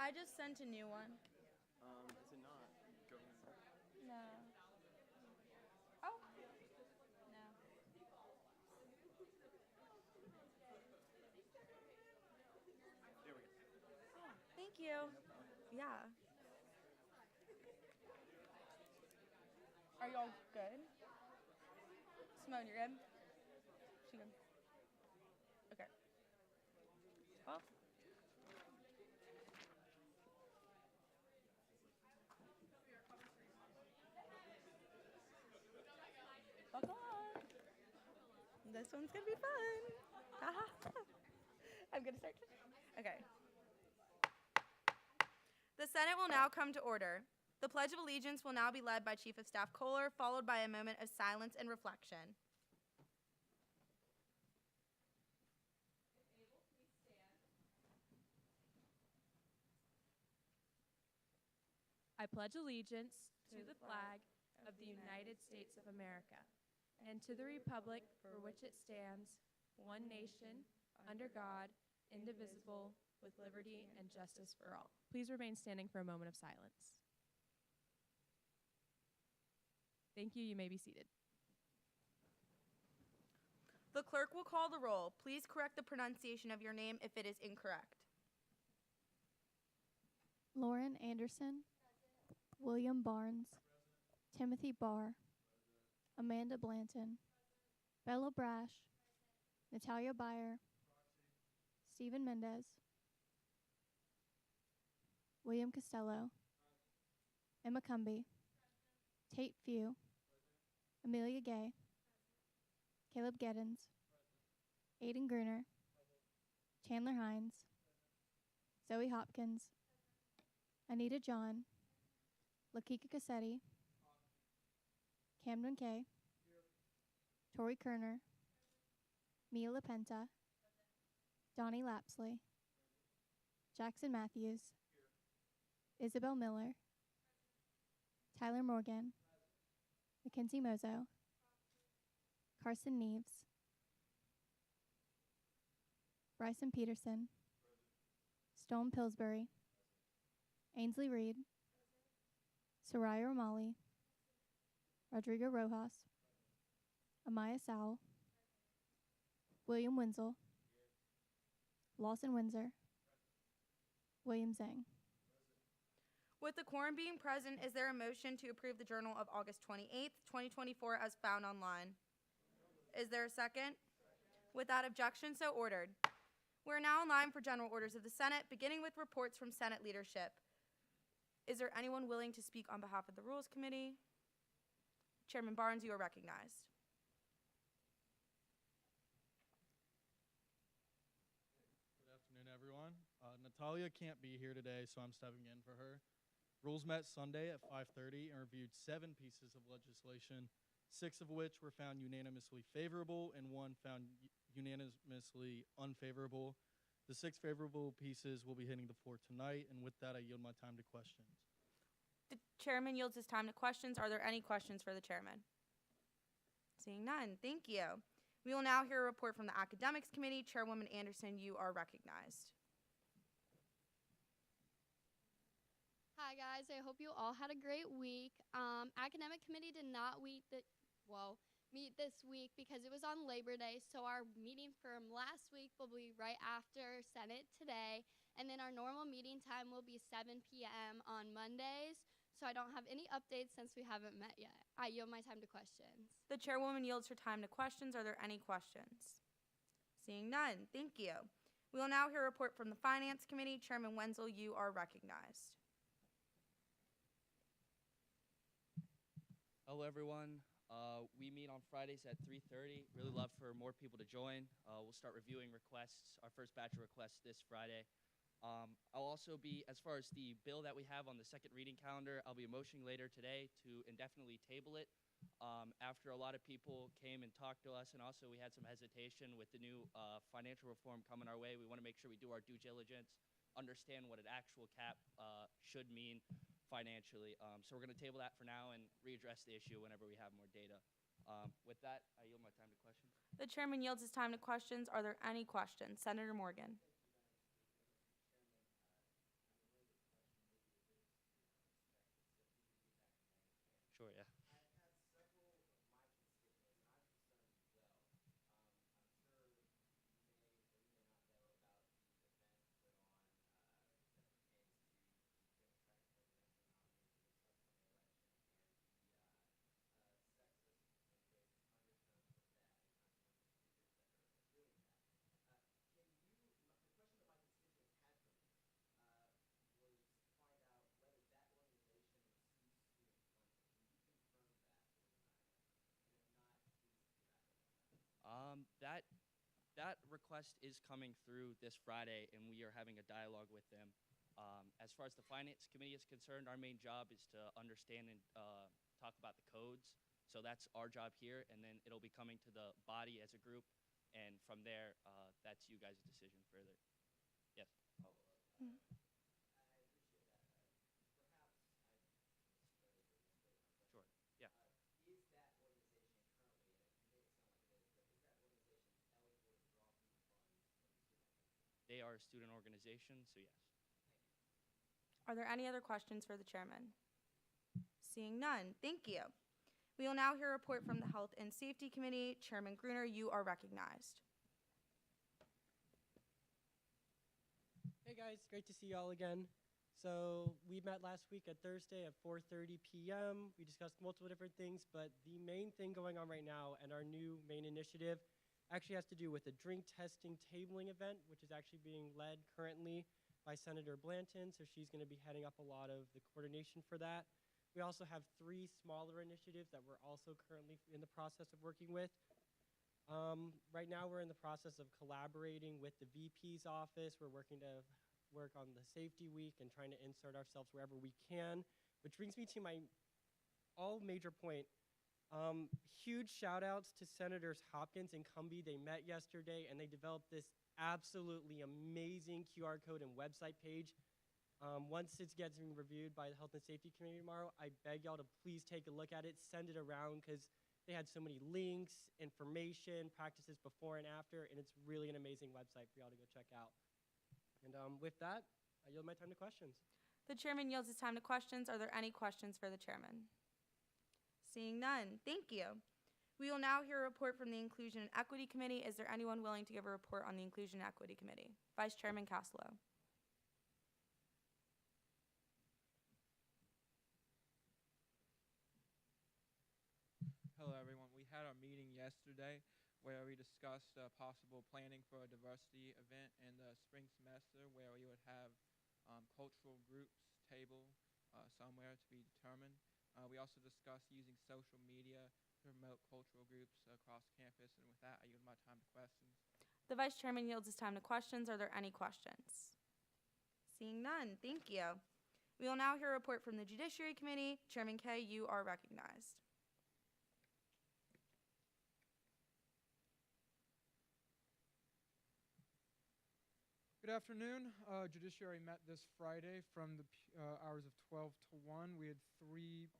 I just sent a new one. Is it not going? No. Oh. No. There we go. Oh, thank you. Yeah. Are y'all good? Simone, you're good? She good? Okay. Well. Buckle on. This one's gonna be fun. I'm gonna start. Okay. The Senate will now come to order. The Pledge of Allegiance will now be led by Chief of Staff Kohler, followed by a moment of silence and reflection. I pledge allegiance to the flag of the United States of America and to the republic for which it stands, one nation, under God, indivisible, with liberty and justice for all. Please remain standing for a moment of silence. Thank you. You may be seated. The clerk will call the roll. Please correct the pronunciation of your name if it is incorrect. Lauren Anderson, William Barnes, Timothy Barr, Amanda Blanton, Bella Brash, Natalia Beyer, Stephen Mendez, William Costello, Emma Cumby, Tate Few, Amelia Gay, Caleb Geddens, Aiden Gruner, Chandler Hines, Zoe Hopkins, Anita John, Lakika Cassetti, Camden Kay, Tori Kerner, Mia LaPenta, Donnie Lapsley, Jackson Matthews, Isabel Miller, Tyler Morgan, Mackenzie Mozo, Carson Neves, Bryson Peterson, Stone Pillsbury, Ainsley Reed, Soraya Romali, Rodrigo Rojas, Amaya Sowell, William Wenzel, Lawson Windsor, William Zhang. With the quorum being present, is there a motion to approve the Journal of August 28th, 2024 as found online? Is there a second? Without objection, so ordered. We're now in line for general orders of the Senate, beginning with reports from Senate leadership. Is there anyone willing to speak on behalf of the Rules Committee? Chairman Barnes, you are recognized. Good afternoon, everyone. Natalia can't be here today, so I'm stepping in for her. Rules met Sunday at 5:30 and reviewed 7 pieces of legislation, 6 of which were found unanimously favorable and 1 found unanimously unfavorable. The 6 favorable pieces will be hitting the floor tonight, and with that, I yield my time to questions. The chairman yields his time to questions. Are there any questions for the chairman? Seeing none, thank you. We will now hear a report from the Academics Committee. Chairwoman Anderson, you are recognized. Hi guys, I hope you all had a great week. Academic Committee did not meet this week because it was on Labor Day, so our meeting from last week will be right after Senate today, and then our normal meeting time will be 7 p.m. on Mondays, so I don't have any updates since we haven't met yet. I yield my time to questions. The chairwoman yields her time to questions. Are there any questions? Seeing none, thank you. We will now hear a report from the Finance Committee. Chairman Wenzel, you are recognized. Hello, everyone. We meet on Fridays at 3:30. Really love for more people to join. We'll start reviewing requests, our first batch of requests this Friday. I'll also be, as far as the bill that we have on the second reading calendar, I'll be motioning later today to indefinitely table it. After a lot of people came and talked to us, and also we had some hesitation with the new financial reform coming our way. We want to make sure we do our due diligence, understand what an actual cap should mean financially. So we're going to table that for now and readdress the issue whenever we have more data. With that, I yield my time to questions. The chairman yields his time to questions. Are there any questions? Senator Morgan. that request is coming through this Friday, and we are having a dialogue with them. As far as the finance committee is concerned, our main job is to understand and talk about the codes. So that's our job here, and then it'll be coming to the body as a group, and from there, that's you guys' decision further. Yes. Sure. Yeah. They are a student organization, so yes. Are there any other questions for the chairman? Seeing none, thank you. We will now hear a report from the Health and Safety Committee. Chairman Gruner, you are recognized. Hey guys, great to see y'all again. So we met last week at Thursday at 4:30 p.m. We discussed multiple different things, but the main thing going on right now and our new main initiative actually has to do with a drink testing tabling event, which is actually being led currently by Senator Blanton. So she's going to be heading up a lot of the coordination for that. We also have 3 smaller initiatives that we're also currently in the process of working with. Right now we're in the process of collaborating with the VP's office. We're working to work on the safety week and trying to insert ourselves wherever we can, which brings me to my all major point. Huge shout outs to Senators Hopkins and Cumby. They met yesterday and they developed this absolutely amazing QR code and website page. Once it gets reviewed by the Health and Safety Committee tomorrow, I beg y'all to please take a look at it, send it around, because they had so many links, information, practices before and after, and it's really an amazing website for y'all to go check out. And with that, I yield my time to questions. The chairman yields his time to questions. Are there any questions for the chairman? Seeing none, thank you. We will now hear a report from the Inclusion and Equity Committee. Is there anyone willing to give a report on the Inclusion and Equity Committee? Vice Chairman Caslow. Hello, everyone. We had our meeting yesterday where we discussed possible planning for a diversity event in the spring semester where we would have cultural groups table somewhere to be determined. We also discussed using social media to promote cultural groups across campus. And with that, I yield my time to questions. The Vice Chairman yields his time to questions. Are there any questions? Seeing none, thank you. We will now hear a report from the Judiciary Committee. Chairman Kay, you are recognized. Good afternoon. Judiciary met this Friday from the hours of 12 to 1. We had three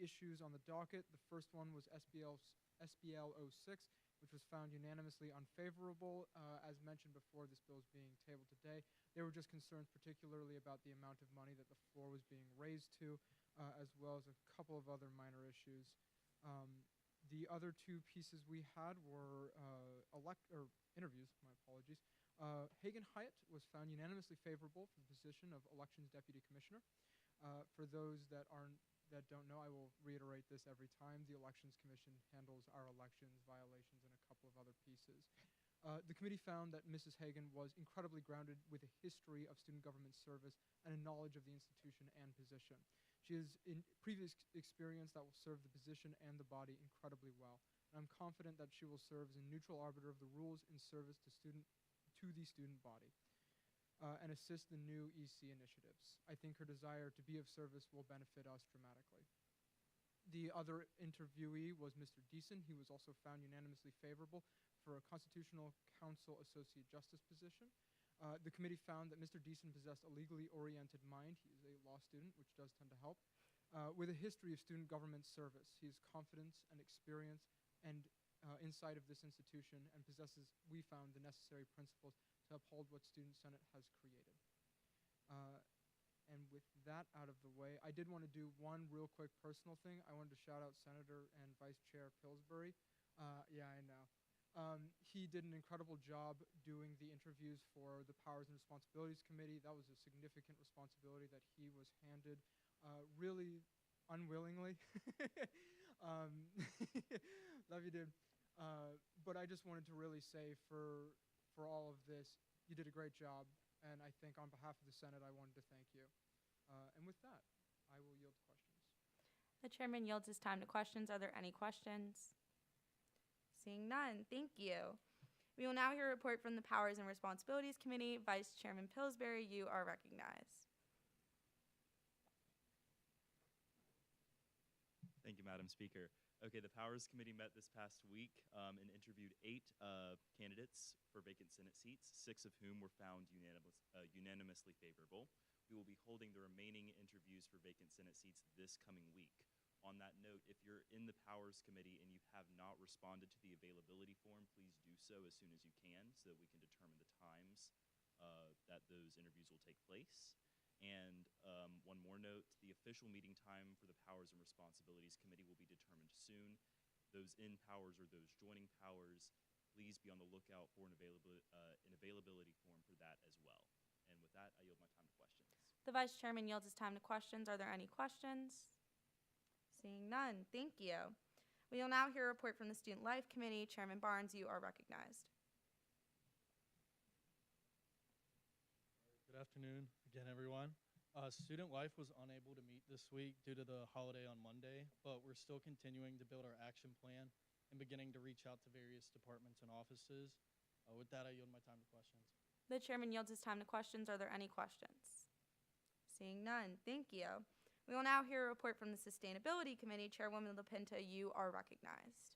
issues on the docket. The first one was SBL 06, which was found unanimously unfavorable. As mentioned before, this bill is being tabled today. They were just concerned particularly about the amount of money that the floor was being raised to, as well as a couple of other minor issues. The other 2 pieces we had were interviews, my apologies. Hagan Hyatt was found unanimously favorable for the position of Elections Deputy Commissioner. For those that don't know, I will reiterate this every time. The Elections Commission handles our elections, violations, and a couple of other pieces. The committee found that Mrs. Hagan was incredibly grounded with a history of student government service and a knowledge of the institution and position. She has previous experience that will serve the position and the body incredibly well. And I'm confident that she will serve as a neutral arbiter of the rules in service to the student body and assist the new EC initiatives. I think her desire to be of service will benefit us dramatically. The other interviewee was Mr. Deason. He was also found unanimously favorable for a Constitutional Counsel Associate Justice position. The committee found that Mr. Deason possessed a legally oriented mind. He is a law student, which does tend to help. With a history of student government service, he has confidence and experience and insight of this institution and possesses, we found, the necessary principles to uphold what Student Senate has created. And with that out of the way, I did want to do one real quick personal thing. I wanted to shout out Senator and Vice Chair Pillsbury. Yeah, I know. He did an incredible job doing the interviews for the Powers and Responsibilities Committee. That was a significant responsibility that he was handed really unwillingly. Love you, dude. But I just wanted to really say for all of this, you did a great job, and I think on behalf of the Senate, I wanted to thank you. And with that, I will yield to questions. The chairman yields his time to questions. Are there any questions? Seeing none, thank you. We will now hear a report from the Powers and Responsibilities Committee. Vice Chairman Pillsbury, you are recognized. Thank you, Madam Speaker. Okay, the Powers Committee met this past week and interviewed 8 candidates for vacant Senate seats, 6 of whom were found unanimously favorable. We will be holding the remaining interviews for vacant Senate seats this coming week. On that note, if you're in the Powers Committee and you have not responded to the availability form, please do so as soon as you can so that we can determine the times that those interviews will take place. And one more note, the official meeting time for the Powers and Responsibilities Committee will be determined soon. Those in Powers or those joining Powers, please be on the lookout for an availability form for that as well. And with that, I yield my time to questions. The Vice Chairman yields his time to questions. Are there any questions? Seeing none, thank you. We will now hear a report from the Student Life Committee. Chairman Barnes, you are recognized. Good afternoon again, everyone. Student Life was unable to meet this week due to the holiday on Monday, but we're still continuing to build our action plan and beginning to reach out to various departments and offices. With that, I yield my time to questions. The Chairman yields his time to questions. Are there any questions? Seeing none, thank you. We will now hear a report from the Sustainability Committee. Chairwoman LaPinta, you are recognized.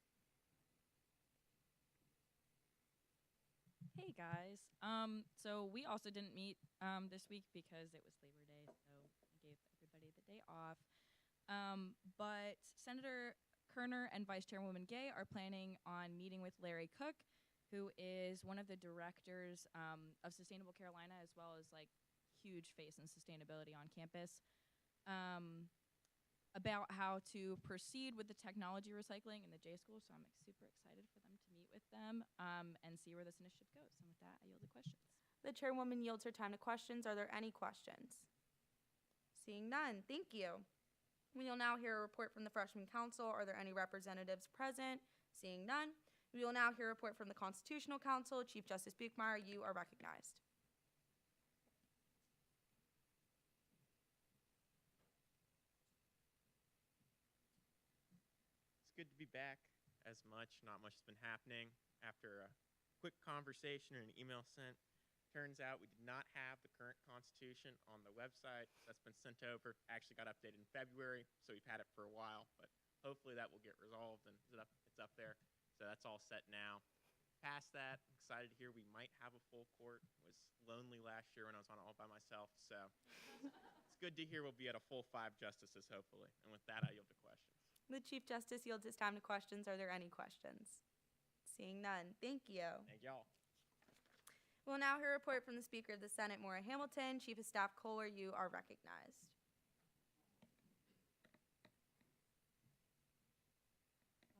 Hey guys. So we also didn't meet this week because it was Labor Day, so I gave everybody the day off. But Senator Kerner and Vice Chairwoman Gay are planning on meeting with Larry Cook, who is one of the directors of Sustainable Carolina, as well as like huge face in sustainability on campus, about how to proceed with the technology recycling in the J School. So I'm super excited for them to meet with them and see where this initiative goes. And with that, I yield the questions. The Chairwoman yields her time to questions. Are there any questions? Seeing none, thank you. We will now hear a report from the Freshman Council. Are there any representatives present? Seeing none, we will now hear a report from the Constitutional Council. Chief Justice Buchmeyer, you are recognized. Good to be back. Not much has been happening. After a quick conversation and an email sent, turns out we did not have the current Constitution on the website. That's been sent over. Actually got updated in February, so we've had it for a while, but hopefully that will get resolved and it's up there. So that's all set now. Past that, excited to hear we might have a full court. Was lonely last year when I was on it all by myself, so it's good to hear we'll be at a full 5 justices, hopefully. And with that, I yield to questions. The Chief Justice yields his time to questions. Are there any questions? Seeing none, thank you. Thank y'all. We'll now hear a report from the Speaker of the Senate, Maura Hamilton. Chief of Staff Kohler, you are recognized.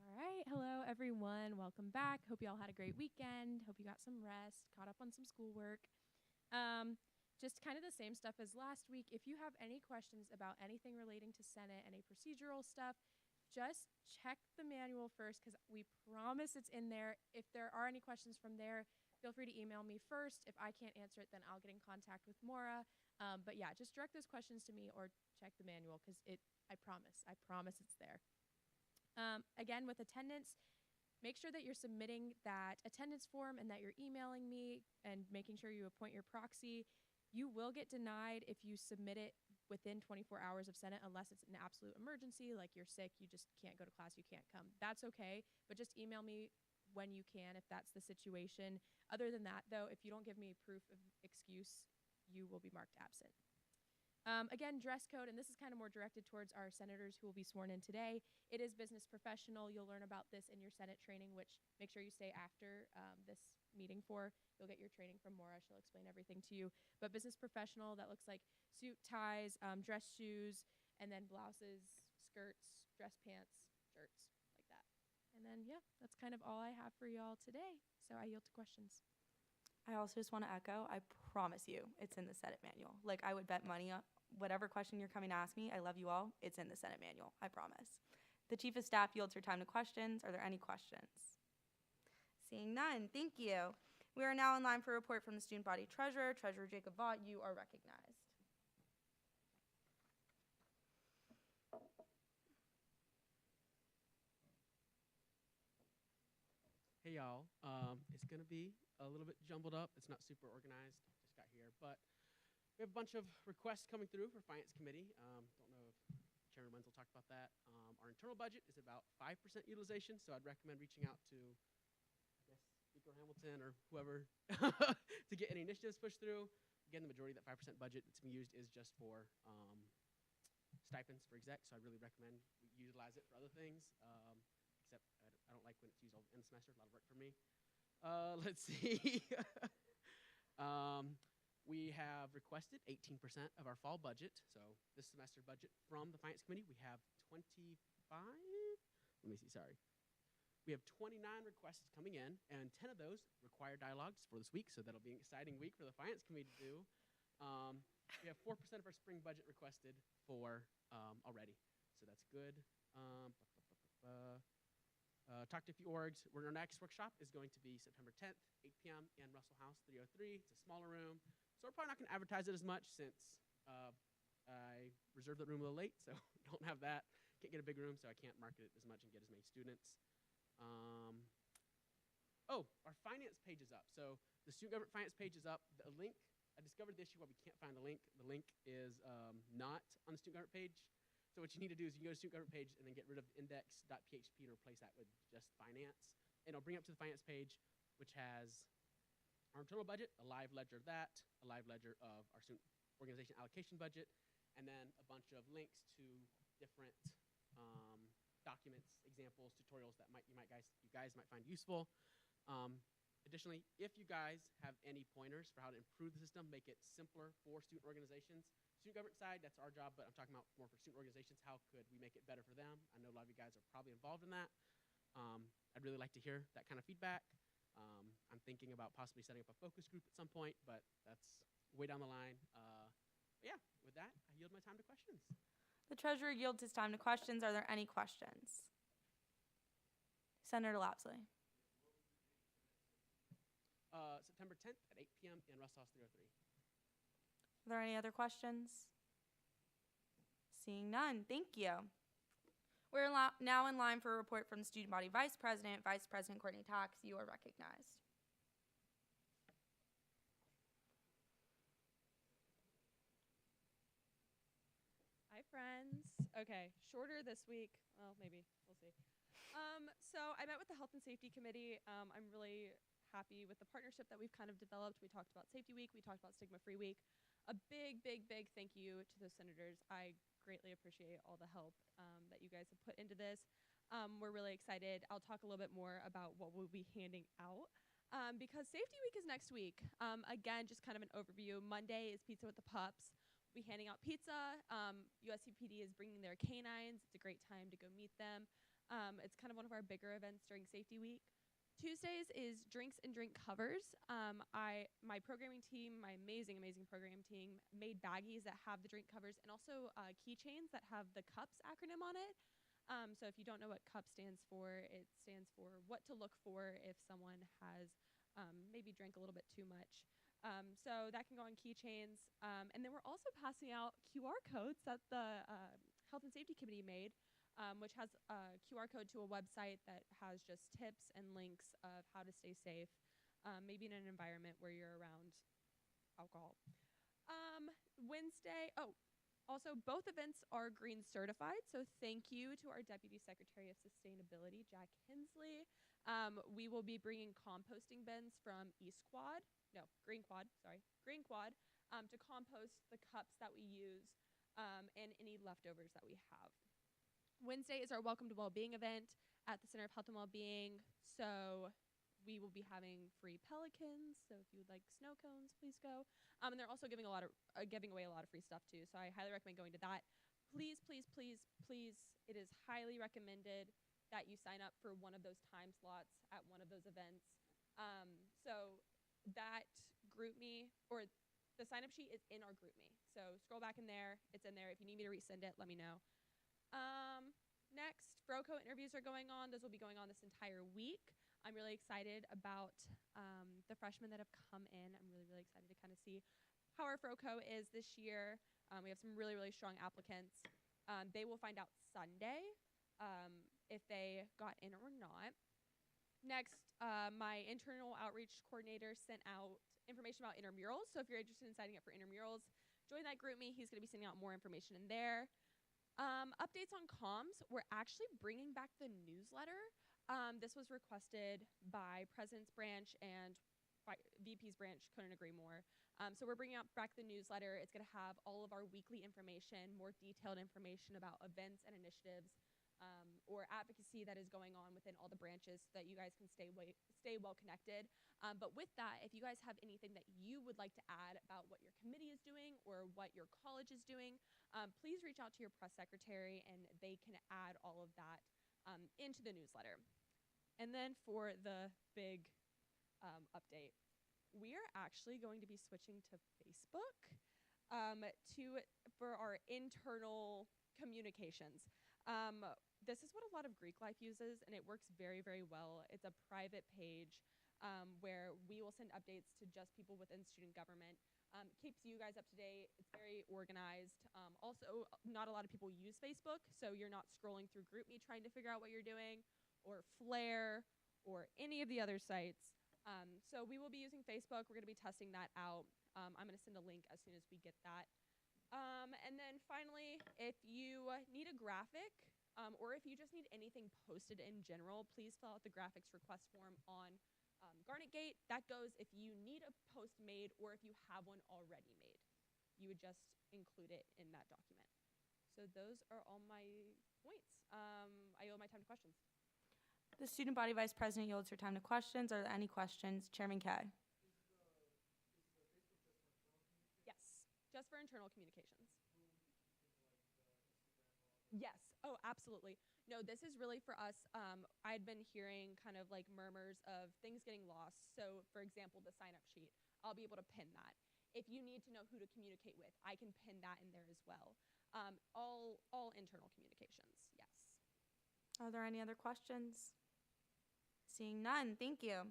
All right, hello everyone. Welcome back. Hope you all had a great weekend. Hope you got some rest, caught up on some schoolwork. Just kind of the same stuff as last week. If you have any questions about anything relating to Senate, any procedural stuff, just check the manual first because we promise it's in there. If there are any questions from there, feel free to email me first. If I can't answer it, then I'll get in contact with Maura. But yeah, just direct those questions to me or check the manual because I promise it's there. Again, with attendance, make sure that you're submitting that attendance form and that you're emailing me and making sure you appoint your proxy. You will get denied if you submit it within 24 hours of Senate unless it's an absolute emergency, like you're sick, you just can't go to class, you can't come. That's okay, but just email me when you can if that's the situation. Other than that, though, if you don't give me proof of excuse, you will be marked absent. Again, dress code, and this is kind of more directed towards our senators who will be sworn in today. It is business professional. You'll learn about this in your Senate training, which make sure you stay after this meeting for. You'll get your training from Maura. She'll explain everything to you. But business professional, that looks like suit, ties, dress shoes, and then blouses, skirts, dress pants, shirts, like that. And then, yeah, that's kind of all I have for y'all today. So I yield to questions. I also just want to echo, I promise you, it's in the Senate manual. Like, I would bet money on whatever question you're coming to ask me, I love you all, it's in the Senate manual, I promise. The Chief of Staff yields her time to questions. Are there any questions? Seeing none, thank you. We are now in line for a report from the Student Body Treasurer. Treasurer Jacob Vaught, you are recognized. Hey y'all. It's gonna be a little bit jumbled up. It's not super organized. Just got here, but we have a bunch of requests coming through for Finance Committee. Don't know if Chairman Wenzel talked about that. Our internal budget is about 5% utilization, so I'd recommend reaching out to, I guess, Speaker Hamilton or whoever to get any initiatives pushed through. Again, the majority of that 5% budget that's being used is just for stipends for execs, so I really recommend we utilize it for other things. Except I don't like when it's used all in the semester. A lot of work for me. Let's see. We have requested 18% of our fall budget. So this semester budget from the Finance Committee, we have 25. Let me see, sorry. We have 29 requests coming in, and 10 of those require dialogues for this week, so that'll be an exciting week for the Finance Committee to do. We have 4% of our spring budget requested for already, so that's good. Talk to a few orgs. Our next workshop is going to be September 10th, 8 p.m. in Russell House 303. It's a smaller room, so we're probably not going to advertise it as much since I reserved the room a little late, so don't have that. Can't get a big room, so I can't market it as much and get as many students. Our finance page is up. So the student government finance page is up. The link, I discovered the issue why we can't find the link. The link is not on the student government page. So what you need to do is you can go to the student government page and then get rid of index.php and replace that with just finance. And it'll bring up to the finance page, which has our internal budget, a live ledger of that, a live ledger of our student organization allocation budget, and then a bunch of links to different documents, examples, tutorials that you guys might find useful. Additionally, if you guys have any pointers for how to improve the system, make it simpler for student organizations. Student government side, that's our job, but I'm talking about more for student organizations. How could we make it better for them? I know a lot of you guys are probably involved in that. I'd really like to hear that kind of feedback. I'm thinking about possibly setting up a focus group at some point, but that's way down the line. But yeah, with that, I yield my time to questions. The treasurer yields his time to questions. Are there any questions? Senator Lapsley. September 10th at 8 p.m. in Russell House 303. Are there any other questions? Seeing none, thank you. We're now in line for a report from the student body vice president. Vice President Courtney Tax, you are recognized. Hi, friends. Okay, shorter this week. Well, maybe. We'll see. So I met with the Health and Safety Committee. I'm really happy with the partnership that we've kind of developed. We talked about Safety Week. We talked about Stigma Free Week. A big, big, big thank you to those senators. I greatly appreciate all the help that you guys have put into this. We're really excited. I'll talk a little bit more about what we'll be handing out because Safety Week is next week. Again, just kind of an overview. Monday is Pizza with the Pups. We'll be handing out pizza. USCPD is bringing their canines. It's a great time to go meet them. It's kind of one of our bigger events during Safety Week. Tuesdays is drinks and drink covers. My programming team, my amazing programming team, made baggies that have the drink covers and also keychains that have the CUPS acronym on it. So if you don't know what CUPS stands for, it stands for what to look for if someone has maybe drank a little bit too much. So that can go on keychains. And then we're also passing out QR codes that the Health and Safety Committee made. Which has a QR code to a website that has just tips and links of how to stay safe, maybe in an environment where you're around alcohol. Wednesday, also both events are green certified, so thank you to our Deputy Secretary of Sustainability, Jack Hensley. We will be bringing composting bins from Green Quad, to compost the cups that we use and any leftovers that we have. Wednesday is our Welcome to Wellbeing event at the Center of Health and Wellbeing. So we will be having free pelicans. So if you would like snow cones, please go. And they're also giving away a lot of free stuff too. So I highly recommend going to that. Please, please, please, please, it is highly recommended that you sign up for one of those time slots at one of those events. So that GroupMe, or the sign-up sheet is in our GroupMe. So scroll back in there. It's in there. If you need me to resend it, let me know. Next, FROCO interviews are going on. Those will be going on this entire week. I'm really excited about the freshmen that have come in. I'm really, really excited to kind of see how our FROCO is this year. We have some really, really strong applicants. They will find out Sunday if they got in or not. Next, my internal outreach coordinator sent out information about intramurals. So if you're interested in signing up for intramurals, join that GroupMe. He's going to be sending out more information in there. Updates on comms. We're actually bringing back the newsletter. This was requested by President's Branch and by VP's Branch, couldn't agree more. So we're bringing back the newsletter. It's going to have all of our weekly information, more detailed information about events and initiatives or advocacy that is going on within all the branches so that you guys can stay well connected. But with that, if you guys have anything that you would like to add about what your committee is doing or what your college is doing, please reach out to your press secretary and they can add all of that into the newsletter. And then for the big update, we are actually going to be switching to Facebook for our internal communications. This is what a lot of Greek Life uses, and it works very, very well. It's a private page where we will send updates to just people within student government. Keeps you guys up to date. It's very organized. Also, not a lot of people use Facebook, so you're not scrolling through GroupMe trying to figure out what you're doing, or Flare, or any of the other sites. So we will be using Facebook. We're going to be testing that out. I'm going to send a link as soon as we get that. And then finally, if you need a graphic, or if you just need anything posted in general, please fill out the graphics request form on Garnet Gate. That goes if you need a post made or if you have one already made. You would just include it in that document. So those are all my points. I yield my time to questions. The student body vice president yields her time to questions. Are there any questions? Chairman Kay. Yes, just for internal communications. Yes. Oh, absolutely. No, this is really for us. I had been hearing kind of like murmurs of things getting lost. So, for example, the sign-up sheet, I'll be able to pin that. If you need to know who to communicate with, I can pin that in there as well. All internal communications, yes. Are there any other questions? Seeing none, thank you.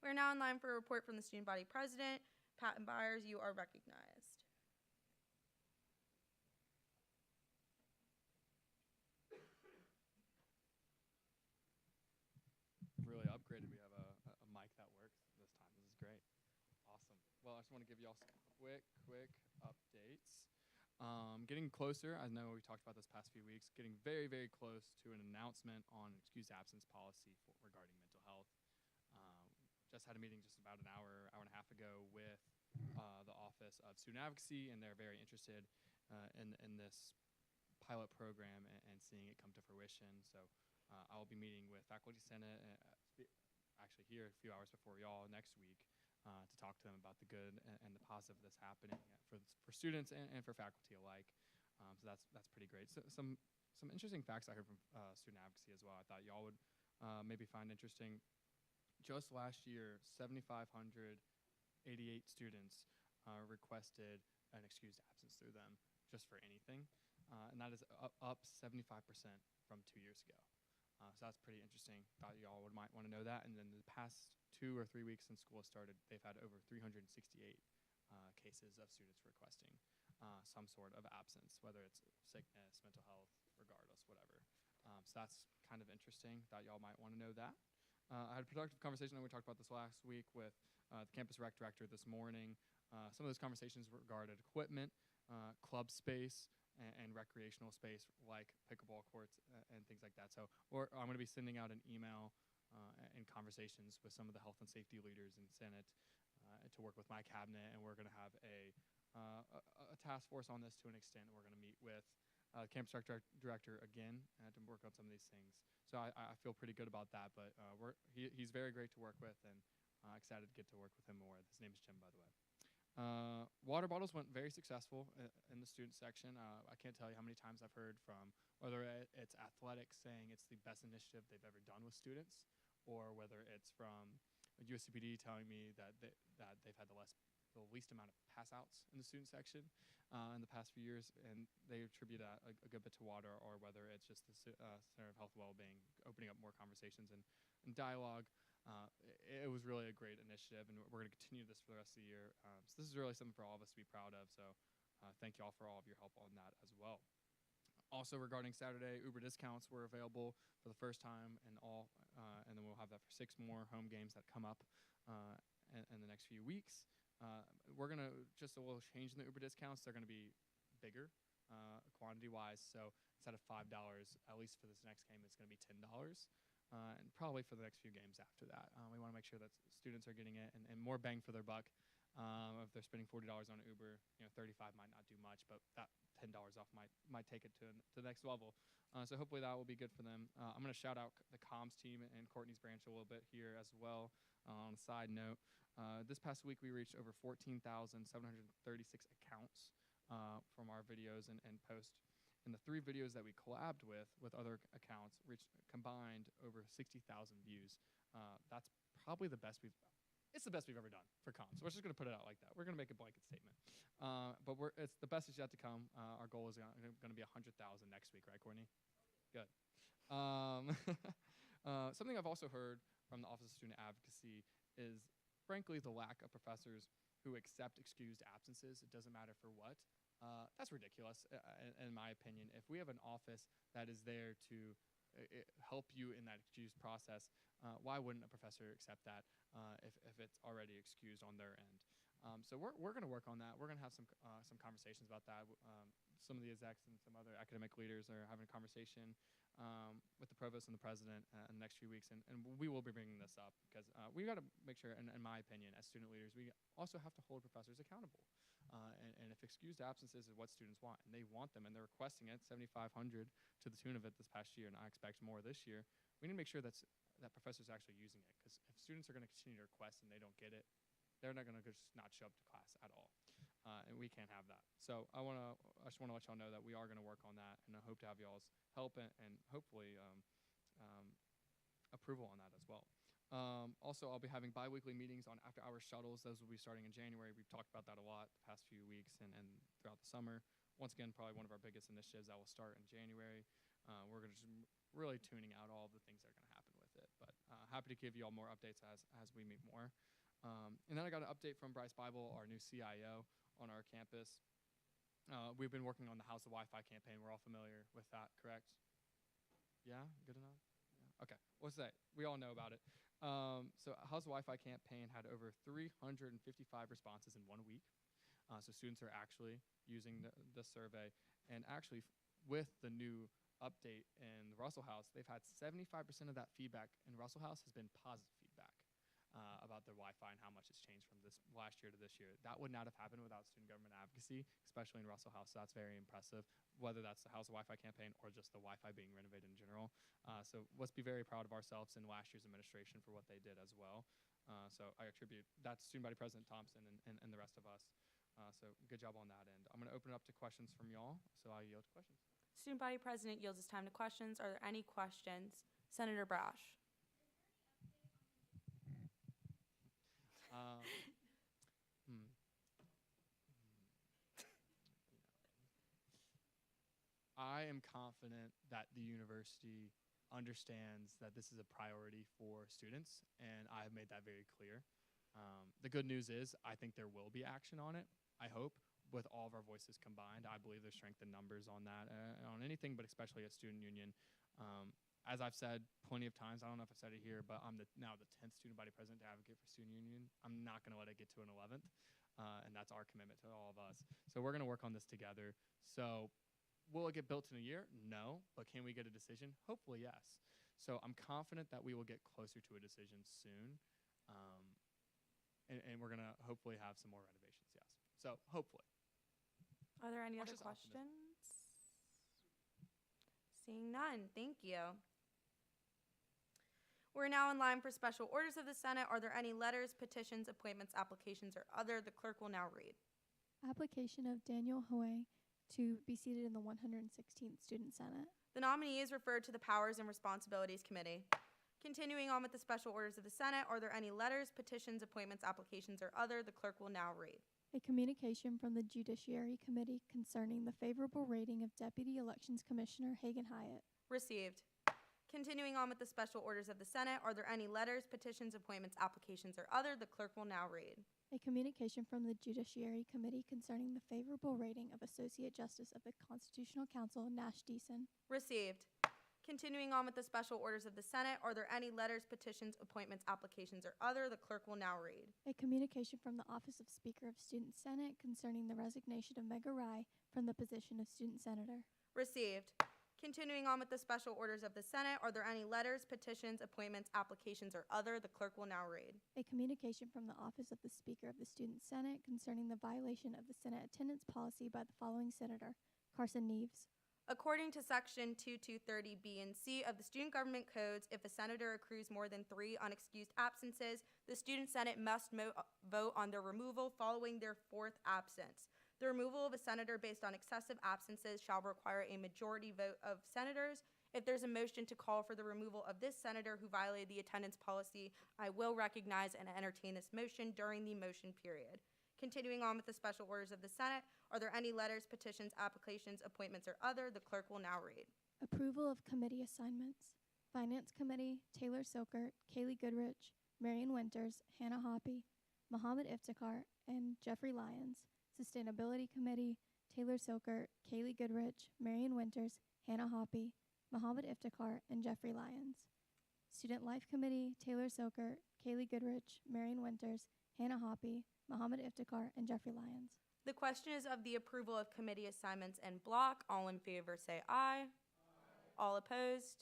We're now in line for a report from the student body president. Patton Byers, you are recognized. Really upgraded. We have a mic that works this time. This is great. Awesome. Well, I just want to give you all some quick updates. Getting closer, I know we talked about this past few weeks, getting very, very close to an announcement on an excused absence policy regarding mental health. Just had a meeting just about an hour and a half ago with the Office of Student Advocacy, and they're very interested in this pilot program and seeing it come to fruition. So I will be meeting with Faculty Senate, actually here a few hours before y'all next week, to talk to them about the good and the positive that's happening for students and for faculty alike. So that's pretty great. So some interesting facts I heard from student advocacy as well. I thought y'all would maybe find interesting. Just last year, 7,588 students requested an excused absence through them just for anything, and that is up 75% from 2 years ago. So that's pretty interesting. Thought y'all might want to know that. And then the past 2 or 3 weeks since school started, they've had over 368 cases of students requesting some sort of absence, whether it's sickness, mental health, regardless, whatever. So that's kind of interesting. Thought y'all might want to know that. I had a productive conversation, and we talked about this last week, with the campus rec director this morning. Some of those conversations regarded equipment, club space, and recreational space like pickleball courts and things like that. So I'm going to be sending out an email and conversations with some of the health and safety leaders in Senate to work with my cabinet, and we're going to have a task force on this to an extent. We're going to meet with campus director again to work on some of these things. So I feel pretty good about that, but he's very great to work with, and excited to get to work with him more. His name is Jim, by the way. Water bottles went very successful in the student section. I can't tell you how many times I've heard from whether it's athletics saying it's the best initiative they've ever done with students, or whether it's from USCPD telling me that they've had the least amount of pass outs in the student section in the past few years, and they attribute that a good bit to water, or whether it's just the Center of Health and Wellbeing opening up more conversations and dialogue. It was really a great initiative, and we're going to continue this for the rest of the year. So this is really something for all of us to be proud of. So thank you all for all of your help on that as well. Also, regarding Saturday, Uber discounts were available for the first time and then we'll have that for 6 more home games that come up in the next few weeks. We're going to, just a little change in the Uber discounts, they're going to be bigger quantity-wise. So instead of $5, at least for this next game, it's going to be $10. And probably for the next few games after that. We want to make sure that students are getting it and more bang for their buck. If they're spending $40 on Uber, $35 might not do much, but that $10 off might take it to the next level. So hopefully that will be good for them. I'm going to shout out the comms team and Courtney's branch a little bit here as well. On a side note, this past week we reached over 14,736 accounts from our videos and posts. And the 3 videos that we collabed with other accounts reached combined over 60,000 views. That's probably the best it's the best we've ever done for comms. We're just going to put it out like that. We're going to make a blanket statement. But it's the best is yet to come. Our goal is going to be 100,000 next week, right, Courtney? Good. Something I've also heard from the Office of Student Advocacy is, frankly, the lack of professors who accept excused absences. It doesn't matter for what. That's ridiculous, in my opinion. If we have an office that is there to help you in that excused process, why wouldn't a professor accept that if it's already excused on their end? So we're going to work on that. We're going to have some conversations about that. Some of the execs and some other academic leaders are having a conversation with the provost and the president in the next few weeks, and we will be bringing this up because we've got to make sure, in my opinion, as student leaders, we also have to hold professors accountable. And if excused absences is what students want, and they want them, and they're requesting it, 7,500 to the tune of it this past year, and I expect more this year, we need to make sure that professors are actually using it. Because if students are going to continue to request and they don't get it, they're not going to just not show up to class at all. And we can't have that. So I just want to let y'all know that we are going to work on that, and I hope to have y'all's help and hopefully approval on that as well. Also, I'll be having bi-weekly meetings on after-hours shuttles. Those will be starting in January. We've talked about that a lot the past few weeks and throughout the summer. Once again, probably one of our biggest initiatives that will start in January. We're going to just really tuning out all of the things that are going to happen with it. But happy to give you all more updates as we meet more. And then I got an update from Bryce Bible, our new CIO on our campus. We've been working on the House of Wi-Fi campaign. We're all familiar with that, correct? Yeah? Good enough? Yeah. Okay. What's that? We all know about it. So House of Wi-Fi campaign had over 355 responses in 1 week. So students are actually using the survey. And actually, with the new update in the Russell House, they've had 75% of that feedback in Russell House has been positive feedback about the Wi-Fi and how much it's changed from this last year to this year. That would not have happened without student government advocacy, especially in Russell House. So that's very impressive, whether that's the House of Wi-Fi campaign or just the Wi-Fi being renovated in general. So let's be very proud of ourselves and last year's administration for what they did as well. So I attribute that to Student Body President Thompson and the rest of us. So good job on that end. I'm going to open it up to questions from y'all, so I'll yield to questions. Student Body President yields his time to questions. Are there any questions? Senator Brash. I am confident that the university understands that this is a priority for students, and I have made that very clear. The good news is I think there will be action on it, I hope, with all of our voices combined. I believe there's strength in numbers on that, on anything, but especially at Student Union. As I've said plenty of times, I don't know if I said it here, but I'm now the 10th Student Body President to advocate for Student Union. I'm not going to let it get to an 11th, and that's our commitment to all of us. So we're going to work on this together. So will it get built in a year? No. But can we get a decision? Hopefully, yes. So I'm confident that we will get closer to a decision soon. And we're going to hopefully have some more renovations, yes. So hopefully. Are there any other questions? Seeing none, thank you. We're now in line for special orders of the Senate. Are there any letters, petitions, appointments, applications, or other? The clerk will now read. Application of Daniel Hoey to be seated in the 116th Student Senate. The nominee is referred to the Powers and Responsibilities Committee. Continuing on with the special orders of the Senate, are there any letters, petitions, appointments, applications, or other? The clerk will now read. A communication from the Judiciary Committee concerning the favorable rating of Deputy Elections Commissioner Hagan Hyatt. Received. Continuing on with the special orders of the Senate, are there any letters, petitions, appointments, applications, or other? The clerk will now read. A communication from the Judiciary Committee concerning the favorable rating of Associate Justice of the Constitutional Council, Nash Deason. Received. Continuing on with the special orders of the Senate, are there any letters, petitions, appointments, applications, or other? The clerk will now read. A communication from the Office of Speaker of Student Senate concerning the resignation of Mega Rai from the position of Student Senator. Received. Continuing on with the special orders of the Senate, are there any letters, petitions, appointments, applications, or other? The clerk will now read. A communication from the Office of the Speaker of the Student Senate concerning the violation of the Senate attendance policy by the following Senator: Carson Neves. According to Section 2230B and C of the Student Government Codes, if a senator accrues more than 3 unexcused absences, the Student Senate must vote on their removal following their 4th absence. The removal of a senator based on excessive absences shall require a majority vote of senators. If there's a motion to call for the removal of this senator who violated the attendance policy, I will recognize and entertain this motion during the motion period. Continuing on with the special orders of the Senate, are there any letters, petitions, applications, appointments, or other? The clerk will now read. Approval of committee assignments. Finance Committee, Taylor Silkert, Kaylee Goodrich, Marion Winters, Hannah Hoppy, Mohammed Iftikhar, and Jeffrey Lyons. Sustainability Committee, Taylor Silkert, Kaylee Goodrich, Marion Winters, Hannah Hoppy, Mohammed Iftikhar, and Jeffrey Lyons. Student Life Committee, Taylor Silkert, Kaylee Goodrich, Marion Winters, Hannah Hoppy, Mohammed Iftikhar, and Jeffrey Lyons. The question is of the approval of committee assignments en bloc. All in favor say aye. All opposed?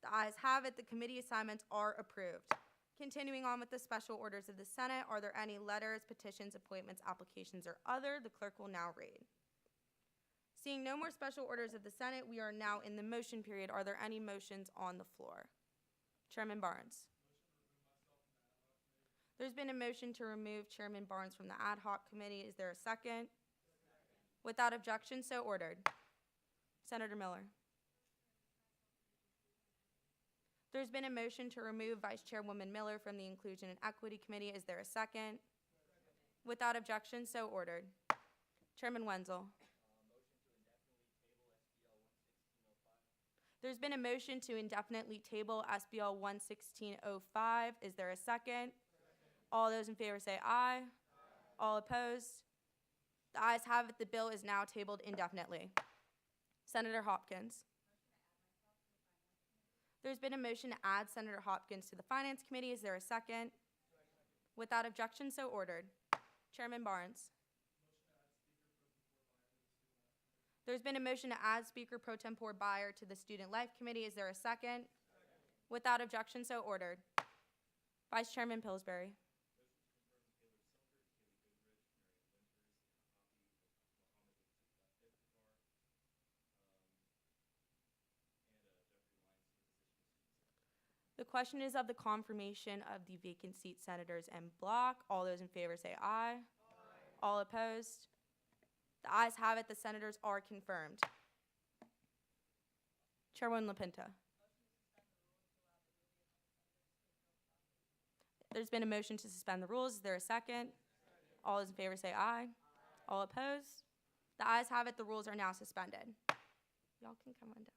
The ayes have it. The committee assignments are approved. Continuing on with the special orders of the Senate, are there any letters, petitions, appointments, applications, or other? The clerk will now read. Seeing no more special orders of the Senate, we are now in the motion period. Are there any motions on the floor? Chairman Barnes. There's been a motion to remove Chairman Barnes from the ad hoc committee. Is there a second? Without objection, so ordered. Senator Miller. There's been a motion to remove Vice Chairwoman Miller from the Inclusion and Equity Committee. Is there a second? Without objection, so ordered. Chairman Wenzel. There's been a motion to indefinitely table SBL 11605. Is there a second? All those in favor say aye. All opposed? The ayes have it. The bill is now tabled indefinitely. Senator Hopkins. There's been a motion to add Senator Hopkins to the Finance Committee. Is there a second? Without objection, so ordered. Chairman Barnes. There's been a motion to add Speaker Pro Tempore Byer to the Student Life Committee. Is there a second? Without objection, so ordered. Vice Chairman Pillsbury. The question is of the confirmation of the vacant seat senators en bloc. All those in favor say aye. All opposed? The ayes have it. The senators are confirmed. Chairwoman LaPinta. There's been a motion to suspend the rules. Is there a second? All those in favor say aye. All opposed? The ayes have it. The rules are now suspended. Y'all can come on down.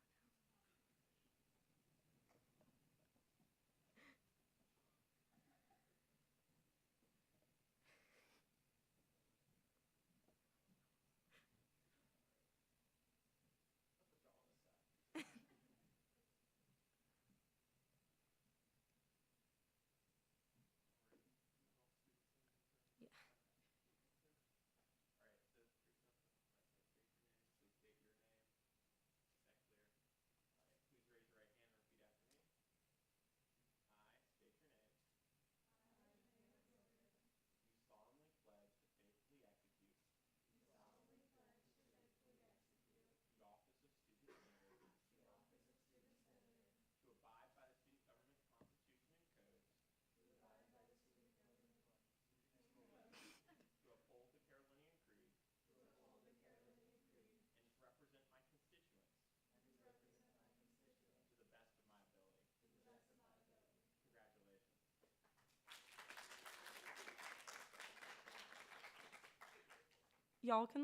Y'all can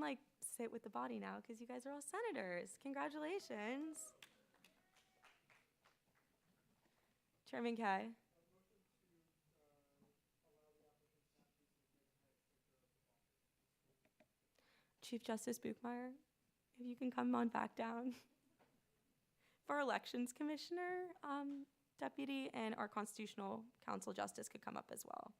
sit with the body now because you guys are all senators. Congratulations. Chairman Kay. Chief Justice Buchmeyer, if you can come on back down. For our Elections Commissioner, Deputy, and our Constitutional Counsel Justice could come up as well.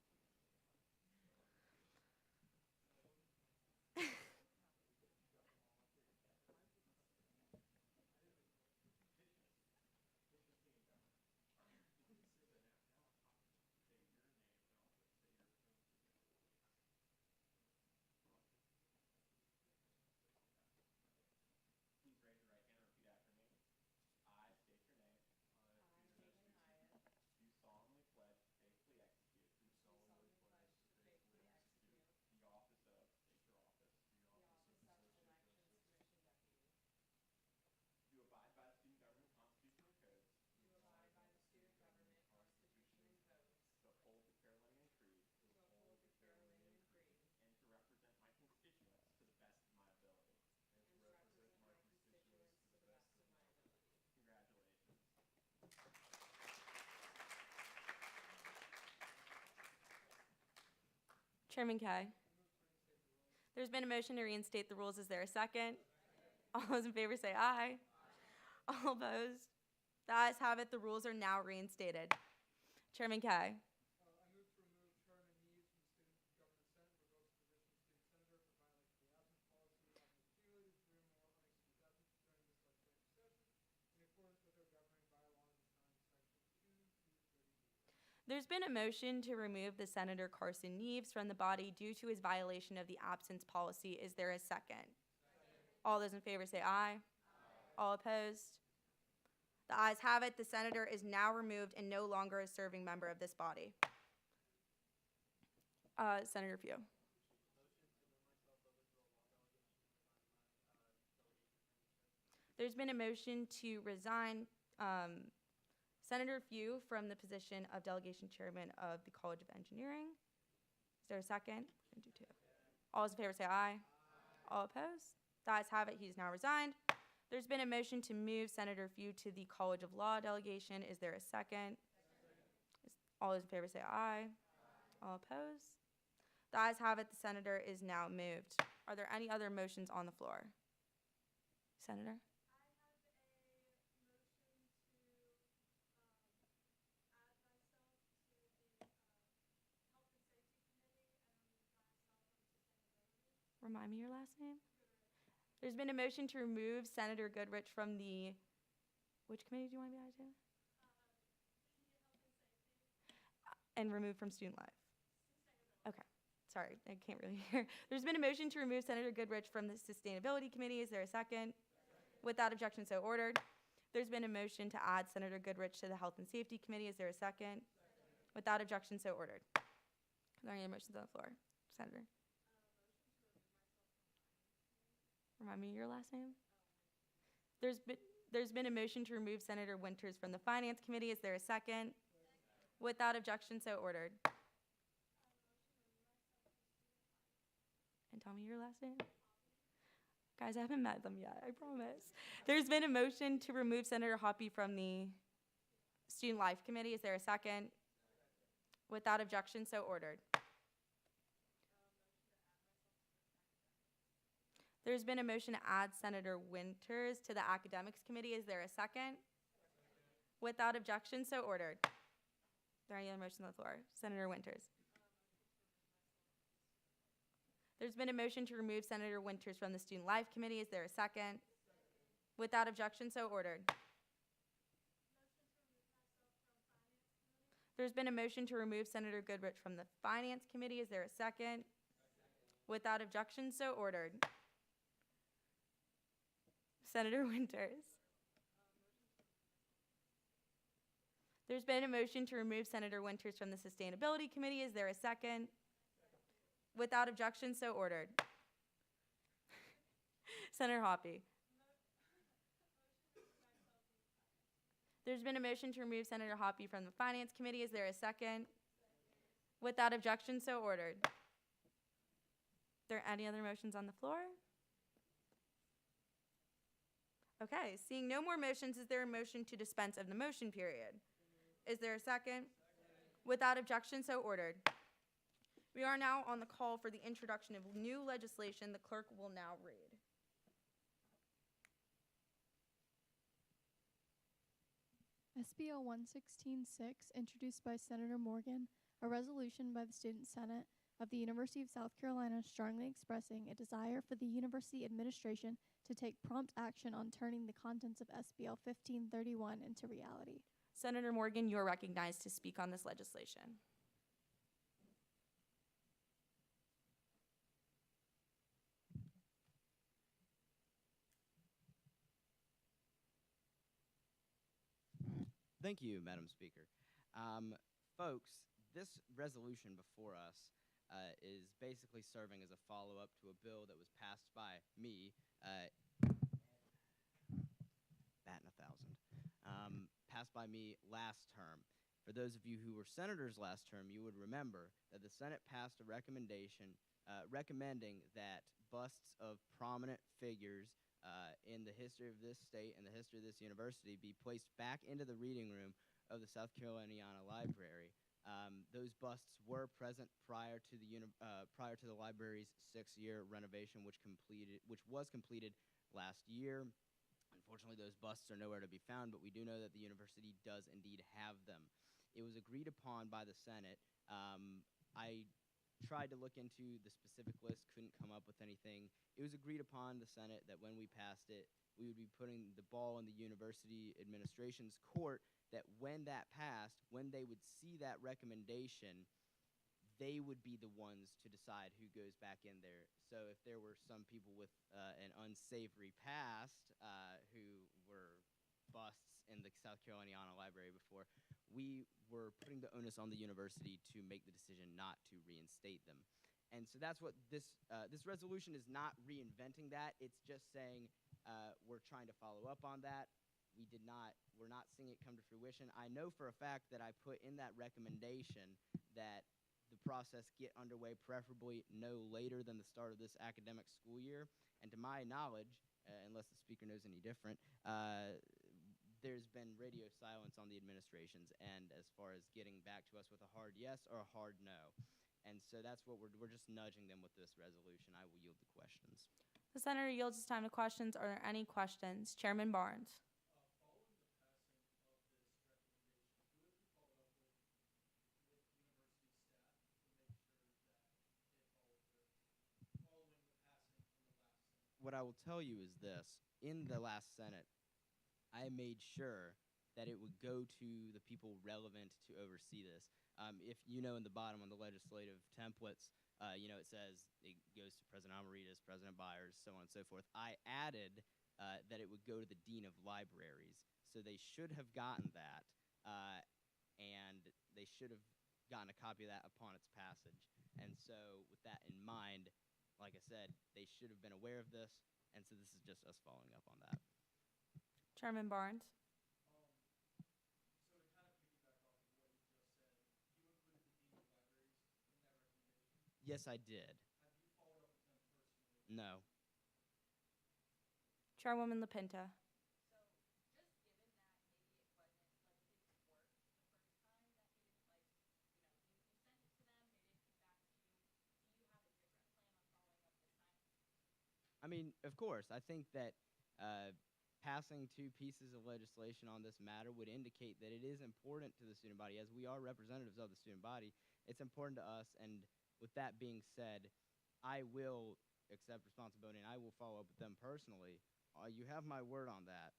Chairman Kay. There's been a motion to reinstate the rules. Is there a second? All those in favor say aye. All opposed? The ayes have it. The rules are now reinstated. Chairman Kay. There's been a motion to remove the Senator Carson Neves from the body due to his violation of the absence policy. Is there a second? All those in favor say aye. All opposed? The ayes have it. The senator is now removed and no longer a serving member of this body. Senator Pugh. There's been a motion to resign Senator Few from the position of Delegation Chairman of the College of Engineering. Is there a second? And do two. All those in favor say aye. All opposed? The ayes have it. He's now resigned. There's been a motion to move Senator Few to the College of Law delegation. Is there a second? All those in favor say aye. All opposed? The ayes have it. The senator is now moved. Are there any other motions on the floor? Senator? Remind me your last name. There's been a motion to remove Senator Goodrich from the, which committee do you want to be added to? And remove from Student Life. Okay, sorry, I can't really hear. There's been a motion to remove Senator Goodrich from the Sustainability Committee. Is there a second? Without objection, so ordered. There's been a motion to add Senator Goodrich to the Health and Safety Committee. Is there a second? Without objection, so ordered. Are there any motions on the floor? Senator? Remind me your last name. There's been a motion to remove Senator Winters from the Finance Committee. Is there a second? Without objection, so ordered. And tell me your last name. Guys, I haven't met them yet, I promise. There's been a motion to remove Senator Hoppy from the Student Life Committee. Is there a second? Without objection, so ordered. There's been a motion to add Senator Winters to the Academics Committee. Is there a second? Without objection, so ordered. Are there any other motions on the floor? Senator Winters. There's been a motion to remove Senator Winters from the Student Life Committee. Is there a second? Without objection, so ordered. There's been a motion to remove Senator Goodrich from the Finance Committee. Is there a second? Without objection, so ordered. Senator Winters. There's been a motion to remove Senator Winters from the Sustainability Committee. Is there a second? Without objection, so ordered. Senator Hoppy. There's been a motion to remove Senator Hoppy from the Finance Committee. Is there a second? Without objection, so ordered. Are there any other motions on the floor? Okay, seeing no more motions, is there a motion to dispense of the motion period? Is there a second? Without objection, so ordered. We are now on the call for the introduction of new legislation. The clerk will now read. SBL 116-6, introduced by Senator Morgan, a resolution by the Student Senate of the University of South Carolina strongly expressing a desire for the university administration to take prompt action on turning the contents of SBL 1531 into reality. Senator Morgan, you are recognized to speak on this legislation. Thank you, Madam Speaker. Folks, this resolution before us is basically serving as a follow-up to a bill that was passed by me, batting 1,000, passed by me last term. For those of you who were senators last term, you would remember that the Senate passed a recommendation recommending that busts of prominent figures in the history of this state and the history of this university be placed back into the reading room of the South Caroliniana Library. Those busts were present prior to the library's 6-year renovation, which was completed last year. Unfortunately, those busts are nowhere to be found, but we do know that the university does indeed have them. It was agreed upon by the Senate. I tried to look into the specific list, couldn't come up with anything. It was agreed upon the Senate that when we passed it, we would be putting the ball in the university administration's court, that when that passed, when they would see that recommendation, they would be the ones to decide who goes back in there. So if there were some people with an unsavory past who were busts in the South Caroliniana Library before, we were putting the onus on the university to make the decision not to reinstate them. And so that's what this resolution is not reinventing that. It's just saying we're trying to follow up on that. We're not seeing it come to fruition. I know for a fact that I put in that recommendation that the process get underway preferably no later than the start of this academic school year. And to my knowledge, unless the speaker knows any different, there's been radio silence on the administration's end as far as getting back to us with a hard yes or a hard no. And so that's what we're just nudging them with this resolution. I will yield the questions. The senator yields his time to questions. Are there any questions? Chairman Barnes. What I will tell you is this. In the last Senate, I made sure that it would go to the people relevant to oversee this. If you know in the bottom on the legislative templates, it says it goes to President Amaritas, President Byers, so on and so forth. I added that it would go to the Dean of Libraries. So they should have gotten that, and they should have gotten a copy of that upon its passage. And so with that in mind, like I said, they should have been aware of this, and so this is just us following up on that. Chairman Barnes. Yes, I did. No. Chairwoman LaPinta. I mean, of course, I think that passing 2 pieces of legislation on this matter would indicate that it is important to the student body. As we are representatives of the student body, it's important to us. And with that being said, I will accept responsibility and I will follow up with them personally. You have my word on that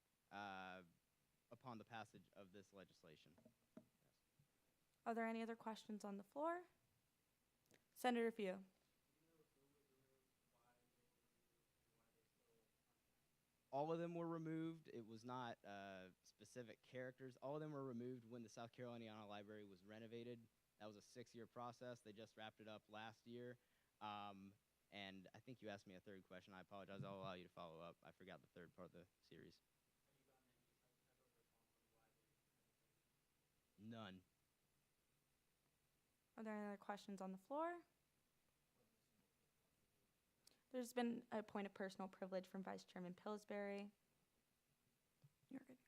upon the passage of this legislation. Yes. Are there any other questions on the floor? Senator Few. All of them were removed. It was not specific characters. All of them were removed when the South Caroliniana Library was renovated. That was a 6-year process. They just wrapped it up last year. And I think you asked me a third question. I apologize. I'll allow you to follow up. I forgot the third part of the series. None. Are there any other questions on the floor? There's been a point of personal privilege from Vice Chairman Pillsbury. You're good.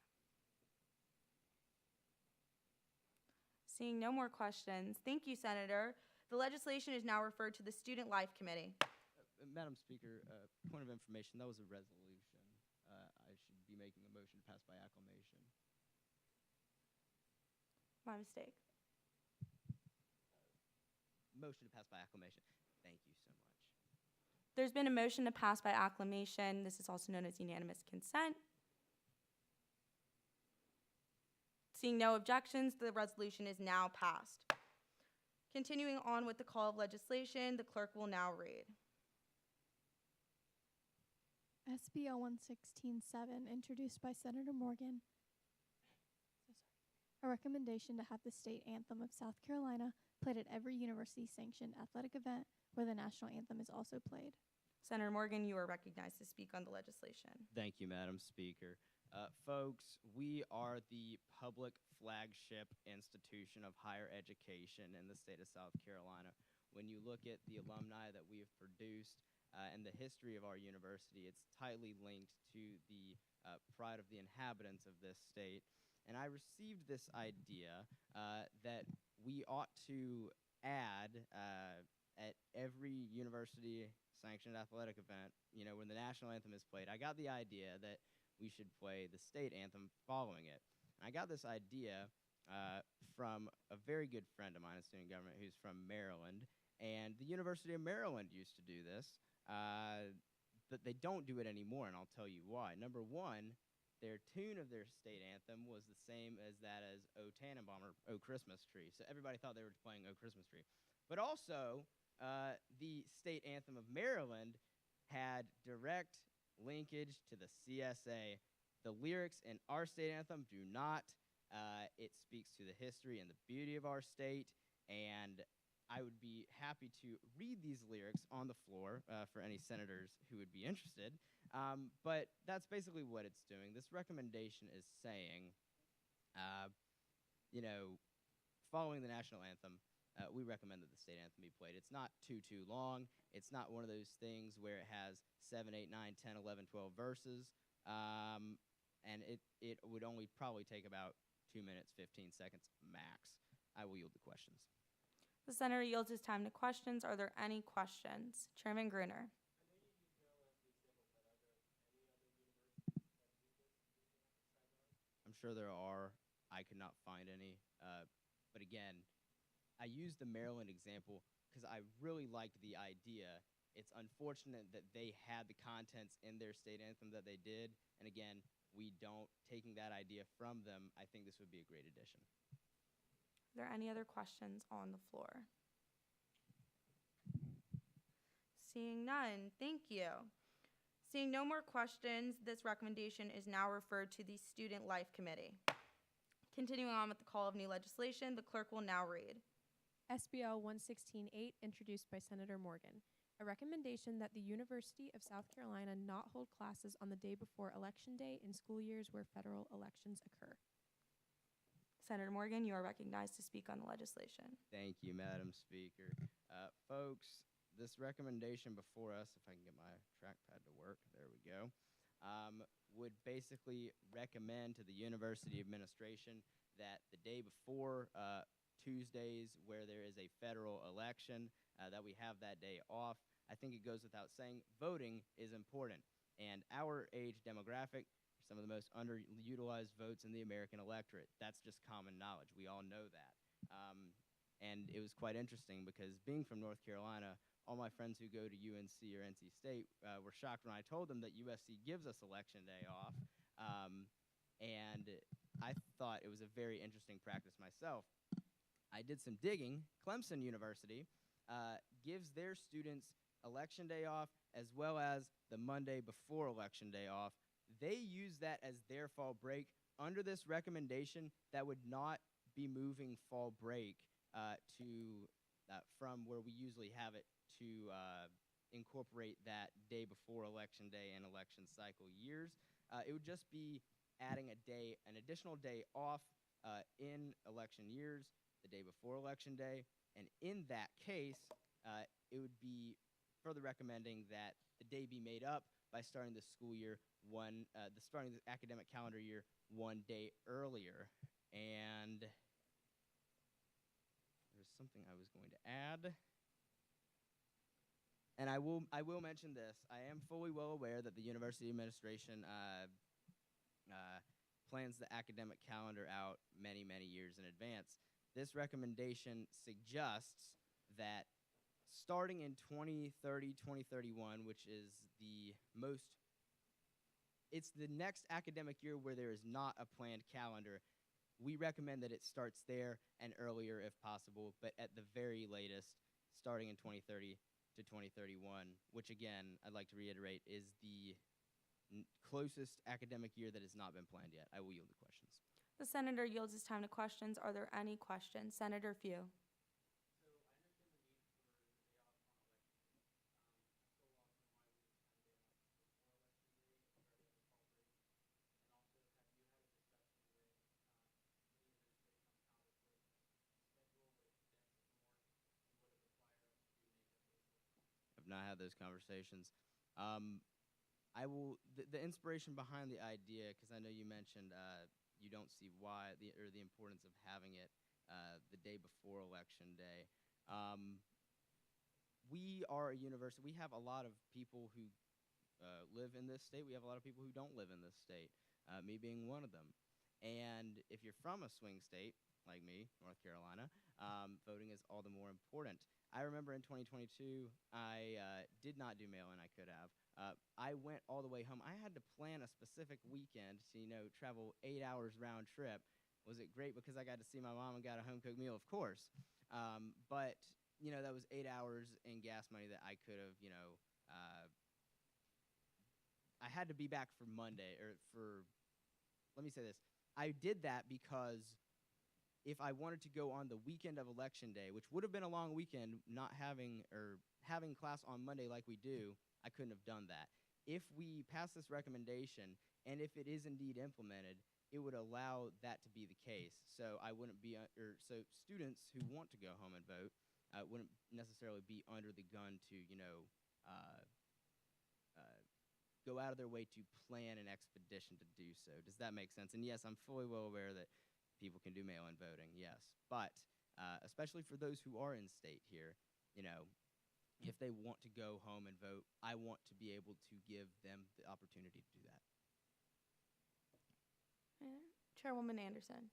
Seeing no more questions, thank you, Senator. The legislation is now referred to the Student Life Committee. Madam Speaker, point of information, that was a resolution. I should be making a motion to pass by acclamation. My mistake. Motion to pass by acclamation. Thank you so much. There's been a motion to pass by acclamation. This is also known as unanimous consent. Seeing no objections, the resolution is now passed. Continuing on with the call of legislation, the clerk will now read. SBL 1167, introduced by Senator Morgan. A recommendation to have the state anthem of South Carolina played at every university-sanctioned athletic event where the national anthem is also played. Senator Morgan, you are recognized to speak on the legislation. Thank you, Madam Speaker. Folks, we are the public flagship institution of higher education in the state of South Carolina. When you look at the alumni that we have produced and the history of our university, it's tightly linked to the pride of the inhabitants of this state. And I received this idea that we ought to add at every university-sanctioned athletic event, when the national anthem is played, I got the idea that we should play the state anthem following it. And I got this idea from a very good friend of mine in student government who's from Maryland, and the University of Maryland used to do this, but they don't do it anymore, and I'll tell you why. Number one, their tune of their state anthem was the same as that as O Tannenbaum, or O Christmas Tree, so everybody thought they were playing O Christmas Tree. But also, the state anthem of Maryland had direct linkage to the CSA. The lyrics in our state anthem do not. It speaks to the history and the beauty of our state, and I would be happy to read these lyrics on the floor for any senators who would be interested. But that's basically what it's doing. This recommendation is saying, following the national anthem, we recommend that the state anthem be played. It's not too long. It's not one of those things where it has 7, 8, 9, 10, 11, 12 verses. And it would only probably take about 2 minutes, 15 seconds max. I will yield the questions. The senator yields his time to questions. Are there any questions? Chairman Gruner. I'm sure there are. I could not find any. But again, I used the Maryland example because I really liked the idea. It's unfortunate that they had the contents in their state anthem that they did. And again, we don't. Taking that idea from them, I think this would be a great addition. Are there any other questions on the floor? Seeing none, thank you. Seeing no more questions, this recommendation is now referred to the Student Life Committee. Continuing on with the call of new legislation, the clerk will now read. SBL 1168, introduced by Senator Morgan. A recommendation that the University of South Carolina not hold classes on the day before Election Day in school years where federal elections occur. Senator Morgan, you are recognized to speak on the legislation. Thank you, Madam Speaker. Folks, this recommendation before us, if I can get my trackpad to work, there we go, would basically recommend to the university administration that the day before Tuesdays where there is a federal election, that we have that day off. I think it goes without saying, voting is important. And our age demographic are some of the most underutilized votes in the American electorate. That's just common knowledge. We all know that. And it was quite interesting because being from North Carolina, all my friends who go to UNC or NC State were shocked when I told them that USC gives us Election Day off. And I thought it was a very interesting practice myself. I did some digging. Clemson University gives their students Election Day off as well as the Monday before Election Day off. They use that as their fall break. Under this recommendation, that would not be moving fall break from where we usually have it to incorporate that day before Election Day and election cycle years. It would just be adding an additional day off in election years, the day before Election Day, and in that case, it would be further recommending that the day be made up by starting the school year starting the academic calendar year 1 day earlier. And something I was going to add. And I will mention this. I am fully well aware that the university administration plans the academic calendar out many, many years in advance. This recommendation suggests that starting in 2030, 2031, which is it's the next academic year where there is not a planned calendar. We recommend that it starts there and earlier if possible, but at the very latest, starting in 2030 to 2031, which again, I'd like to reiterate, is the closest academic year that has not been planned yet. I will yield the questions. The senator yields his time to questions. Are there any questions? Senator Few. I've not had those conversations. The inspiration behind the idea, because I know you mentioned you don't see why the importance of having it the day before Election Day. We are a university. We have a lot of people who live in this state. We have a lot of people who don't live in this state, me being one of them. And if you're from a swing state, like me, North Carolina, voting is all the more important. I remember in 2022, I did not do mail-in. I could have. I went all the way home. I had to plan a specific weekend to, travel 8 hours round trip. Was it great because I got to see my mom and got a home-cooked meal? Of course. But, that was 8 hours in gas money that I could have, I had to be back for Monday, let me say this. I did that because if I wanted to go on the weekend of Election Day, which would have been a long weekend, not having class on Monday like we do, I couldn't have done that. If we pass this recommendation, and if it is indeed implemented, it would allow that to be the case. So I wouldn't be, so students who want to go home and vote wouldn't necessarily be under the gun to, go out of their way to plan an expedition to do so. Does that make sense? And yes, I'm fully well aware that people can do mail-in voting, yes. But especially for those who are in state here, if they want to go home and vote, I want to be able to give them the opportunity to do that. Chairwoman Anderson.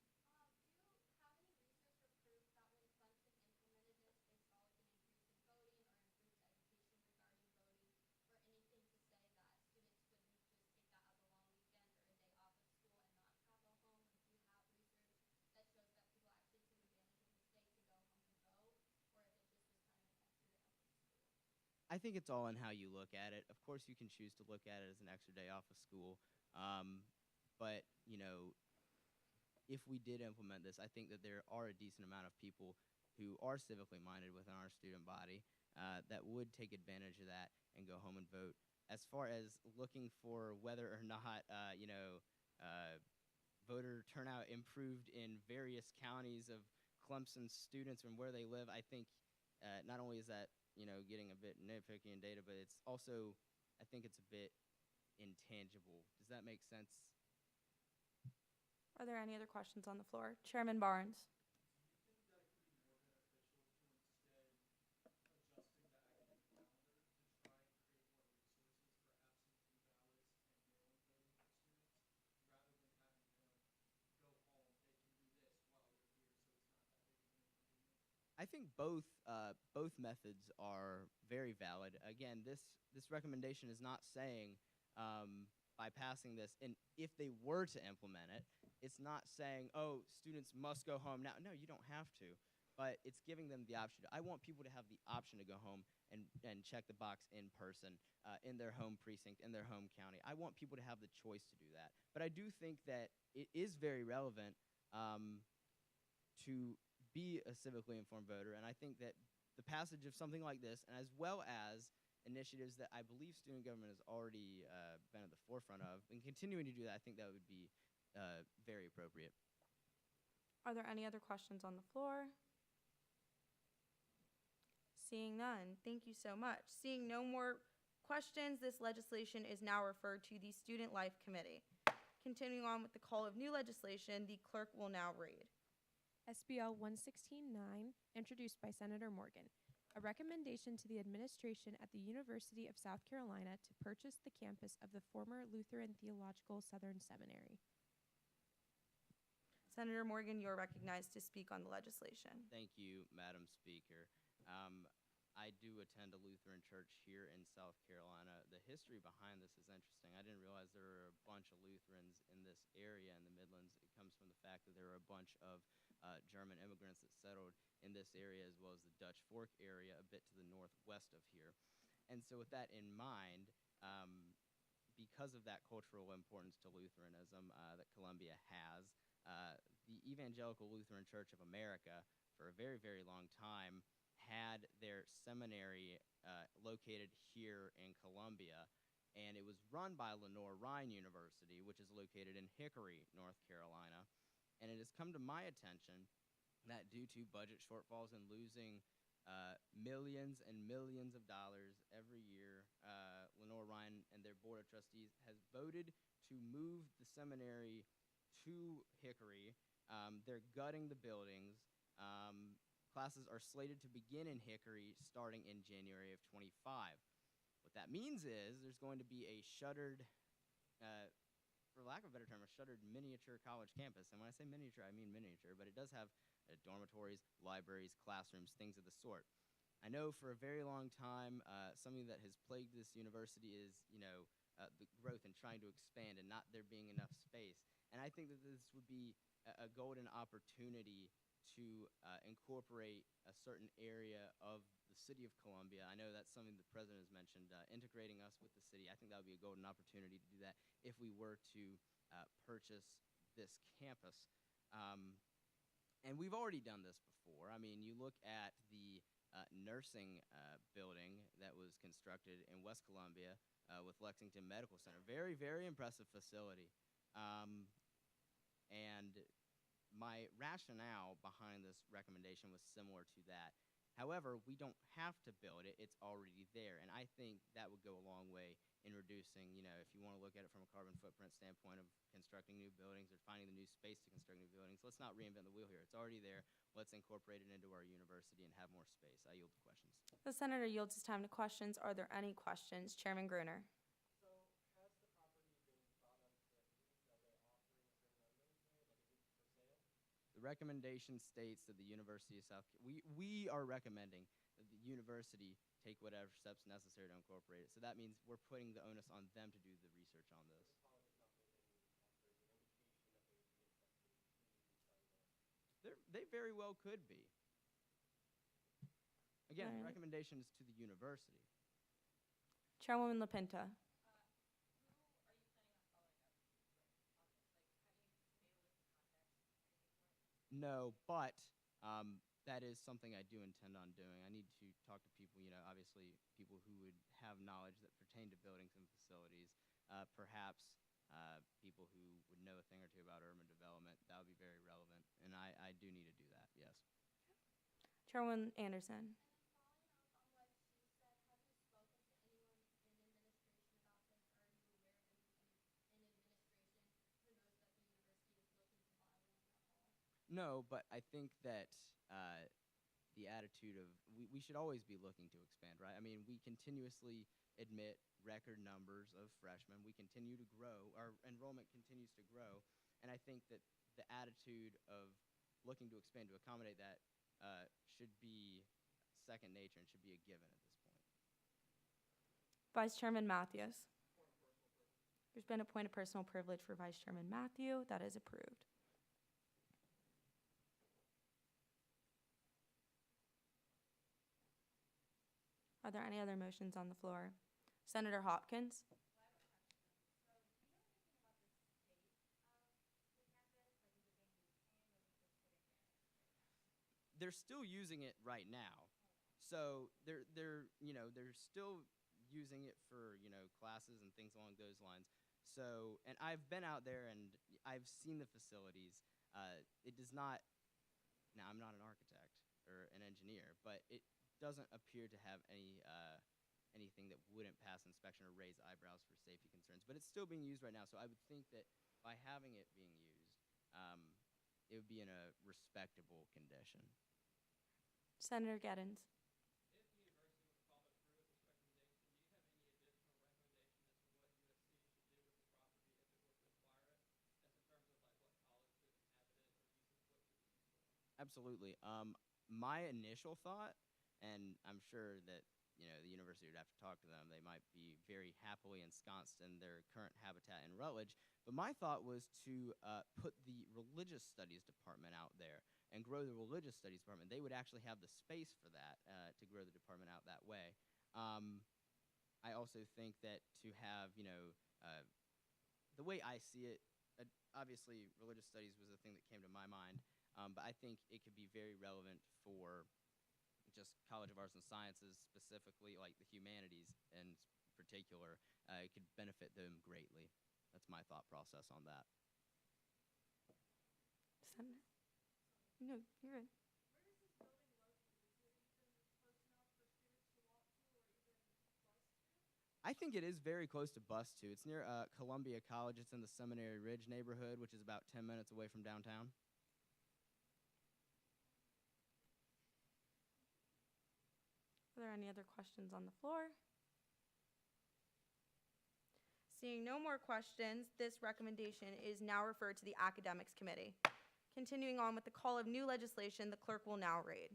I think it's all in how you look at it. Of course, you can choose to look at it as an extra day off of school. But, if we did implement this, I think that there are a decent amount of people who are civically minded within our student body that would take advantage of that and go home and vote. As far as looking for whether or not, voter turnout improved in various counties of Clemson students and where they live, I think not only is that getting a bit nitpicky in data, but it's also, I think it's a bit intangible. Does that make sense? Are there any other questions on the floor? Chairman Barnes. I think both methods are very valid. Again, this recommendation is not saying by passing this, and if they were to implement it, it's not saying, oh, students must go home now. No, you don't have to, but it's giving them the option. I want people to have the option to go home and check the box in person, in their home precinct, in their home county. I want people to have the choice to do that. But I do think that it is very relevant to be a civically informed voter, and I think that the passage of something like this, and as well as initiatives that I believe student government has already been at the forefront of, and continuing to do that, I think that would be very appropriate. Are there any other questions on the floor? Seeing none, thank you so much. Seeing no more questions, this legislation is now referred to the Student Life Committee. Continuing on with the call of new legislation, the clerk will now read. SBL 116-9, introduced by Senator Morgan. A recommendation to the administration at the University of South Carolina to purchase the campus of the former Lutheran Theological Southern Seminary. Senator Morgan, you are recognized to speak on the legislation. Thank you, Madam Speaker. I do attend a Lutheran church here in South Carolina. The history behind this is interesting. I didn't realize there were a bunch of Lutherans in this area in the Midlands. It comes from the fact that there were a bunch of German immigrants that settled in this area, as well as the Dutch Fork area a bit to the northwest of here. And so with that in mind, because of that cultural importance to Lutheranism that Columbia has, the Evangelical Lutheran Church of America, for a very, very long time, had their seminary located here in Columbia, and it was run by Lenoir-Rhyne University, which is located in Hickory, North Carolina. And it has come to my attention that due to budget shortfalls and losing millions and millions of dollars every year, Lenoir-Rhyne and their board of trustees has voted to move the seminary to Hickory. They're gutting the buildings. Classes are slated to begin in Hickory starting in January of 25. What that means is there's going to be a shuttered, for lack of a better term, a shuttered miniature college campus. And when I say miniature, I mean miniature, but it does have dormitories, libraries, classrooms, things of the sort. I know for a very long time, something that has plagued this university is, the growth and trying to expand and not there being enough space. And I think that this would be a golden opportunity to incorporate a certain area of the city of Columbia. I know that's something the president has mentioned, integrating us with the city. I think that would be a golden opportunity to do that if we were to purchase this campus. And we've already done this before. I mean, you look at the nursing building that was constructed in West Columbia with Lexington Medical Center. Very, very impressive facility. And my rationale behind this recommendation was similar to that. However, we don't have to build it. It's already there. And I think that would go a long way in reducing, if you want to look at it from a carbon footprint standpoint of constructing new buildings or finding the new space to construct new buildings, let's not reinvent the wheel here. It's already there. Let's incorporate it into our university and have more space. I yield to questions. The senator yields his time to questions. Are there any questions? Chairman Gruner. The recommendation states that the University of we are recommending that the university take whatever steps necessary to incorporate it. So that means we're putting the onus on them to do the research on this. They very well could be. Again, the recommendation is to the university. Chairwoman LaPinta. No, but that is something I do intend on doing. I need to talk to people, obviously people who would have knowledge that pertain to buildings and facilities, perhaps people who would know a thing or two about urban development. That would be very relevant, and I do need to do that, yes. Chairwoman Anderson. No, but I think that the attitude of we should always be looking to expand, right? I mean, we continuously admit record numbers of freshmen. We continue to grow. Our enrollment continues to grow. And I think that the attitude of looking to expand to accommodate that should be second nature and should be a given at this point. Vice Chairman Matthews. There's been a point of personal privilege for Vice Chairman Matthew. That is approved. Are there any other motions on the floor? Senator Hopkins. They're still using it right now. So they're still using it for, classes and things along those lines. So, and I've been out there and I've seen the facilities. It does not, now I'm not an architect or an engineer, but it doesn't appear to have anything that wouldn't pass inspection or raise eyebrows for safety concerns. But it's still being used right now, so I would think that by having it being used, it would be in a respectable condition. Senator Gettins. Absolutely. My initial thought, and I'm sure that the university would have to talk to them. They might be very happily ensconced in their current habitat in Rutledge. But my thought was to put the religious studies department out there and grow the religious studies department. They would actually have the space for that to grow the department out that way. I also think that to have, the way I see it, obviously religious studies was the thing that came to my mind. But I think it could be very relevant for just College of Arts and Sciences, specifically like the humanities in particular. It could benefit them greatly. That's my thought process on that. Senator? No, you're good. I think it is very close to Bus 2. It's near Columbia College. It's in the Seminary Ridge neighborhood, which is about 10 minutes away from downtown. Are there any other questions on the floor? Seeing no more questions, this recommendation is now referred to the Academics Committee. Continuing on with the call of new legislation, the clerk will now read.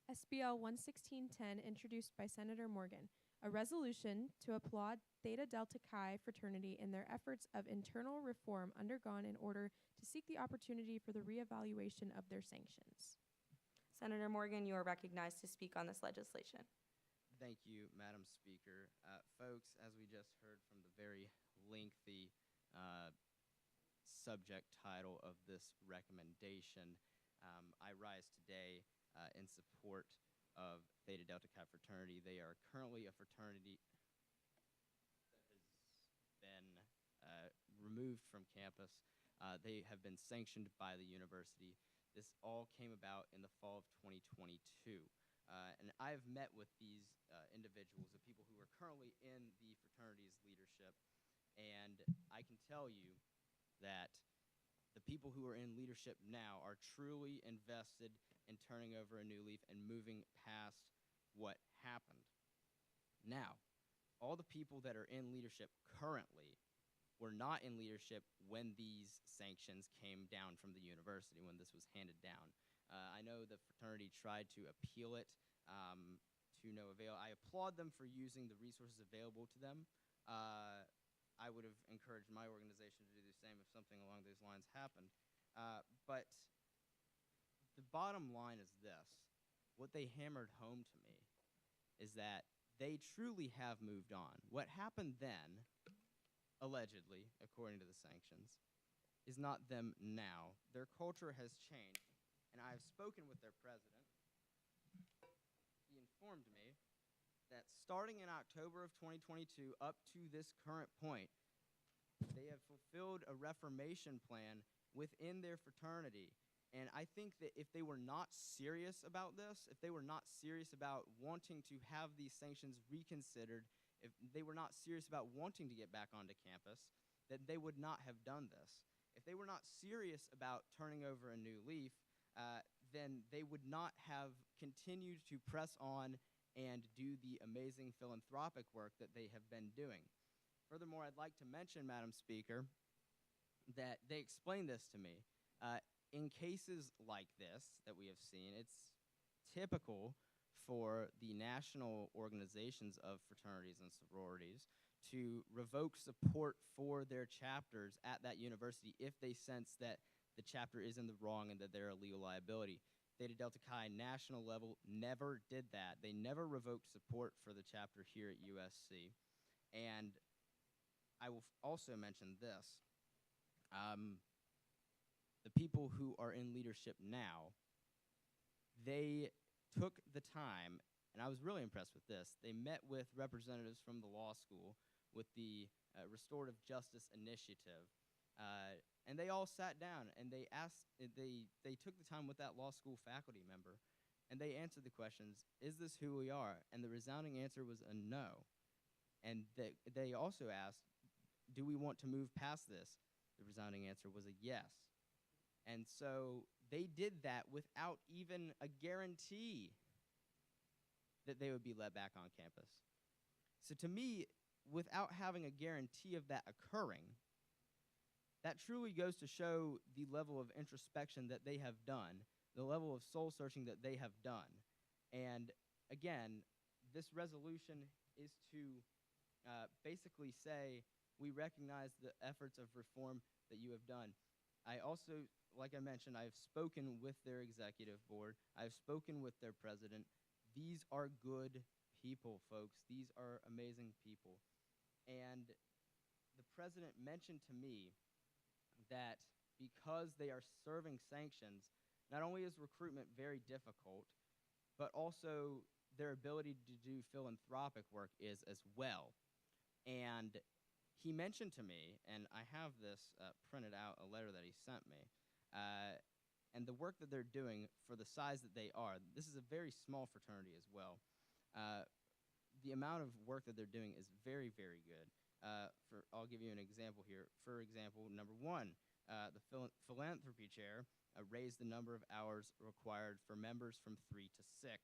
SBL 11610, introduced by Senator Morgan, a resolution to applaud Theta Delta Chi fraternity in their efforts of internal reform undergone in order to seek the opportunity for the reevaluation of their sanctions. Senator Morgan, you are recognized to speak on this legislation. Thank you, Madam Speaker. Folks, as we just heard from the very lengthy subject title of this recommendation, I rise today in support of Theta Delta Chi fraternity. They are currently a fraternity that has been removed from campus. They have been sanctioned by the university. This all came about in the fall of 2022. And I've met with these individuals, the people who are currently in the fraternity's leadership, and I can tell you that the people who are in leadership now are truly invested in turning over a new leaf and moving past what happened. Now, all the people that are in leadership currently were not in leadership when these sanctions came down from the university, when this was handed down. I know the fraternity tried to appeal it to no avail. I applaud them for using the resources available to them. I would have encouraged my organization to do the same if something along those lines happened. But the bottom line is this. What they hammered home to me is that they truly have moved on. What happened then, allegedly, according to the sanctions, is not them now. Their culture has changed, and I've spoken with their president. He informed me that starting in October of 2022 up to this current point, they have fulfilled a reformation plan within their fraternity. And I think that if they were not serious about this, if they were not serious about wanting to have these sanctions reconsidered, if they were not serious about wanting to get back onto campus, that they would not have done this. If they were not serious about turning over a new leaf, then they would not have continued to press on and do the amazing philanthropic work that they have been doing. Furthermore, I'd like to mention, Madam Speaker, that they explained this to me. In cases like this that we have seen, it's typical for the national organizations of fraternities and sororities to revoke support for their chapters at that university if they sense that the chapter is in the wrong and that they're a legal liability. Theta Delta Chi national level never did that. They never revoked support for the chapter here at USC. And I will also mention this. The people who are in leadership now, they took the time, and I was really impressed with this. They met with representatives from the law school with the Restorative Justice Initiative, and they all sat down and they took the time with that law school faculty member, and they answered the questions, is this who we are? And the resounding answer was a no. And they also asked, do we want to move past this? The resounding answer was a yes. And so they did that without even a guarantee that they would be let back on campus. So to me, without having a guarantee of that occurring, that truly goes to show the level of introspection that they have done, the level of soul searching that they have done. And again, this resolution is to basically say, we recognize the efforts of reform that you have done. I also, like I mentioned, I have spoken with their executive board. I've spoken with their president. These are good people, folks. These are amazing people. And the president mentioned to me that because they are serving sanctions, not only is recruitment very difficult, but also their ability to do philanthropic work is as well. And he mentioned to me, and I have this printed out, a letter that he sent me, and the work that they're doing for the size that they are, this is a very small fraternity as well. The amount of work that they're doing is very, very good. I'll give you an example here. For example, number one, the philanthropy chair raised the number of hours required for members from 3 to 6.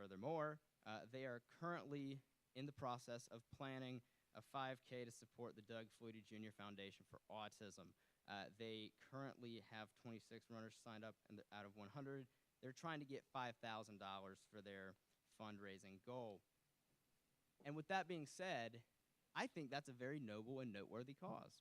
Furthermore, they are currently in the process of planning a 5K to support the Doug Flutie Jr. Foundation for Autism. They currently have 26 runners signed up out of 100. They're trying to get $5,000 for their fundraising goal. And with that being said, I think that's a very noble and noteworthy cause.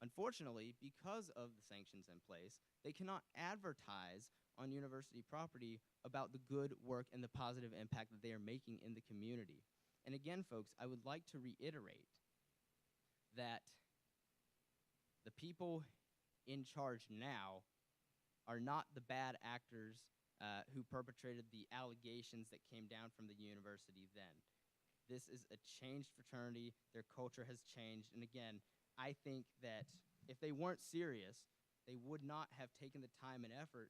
Unfortunately, because of the sanctions in place, they cannot advertise on university property about the good work and the positive impact that they are making in the community. And again, folks, I would like to reiterate that the people in charge now are not the bad actors who perpetrated the allegations that came down from the university then. This is a changed fraternity. Their culture has changed. And again, I think that if they weren't serious, they would not have taken the time and effort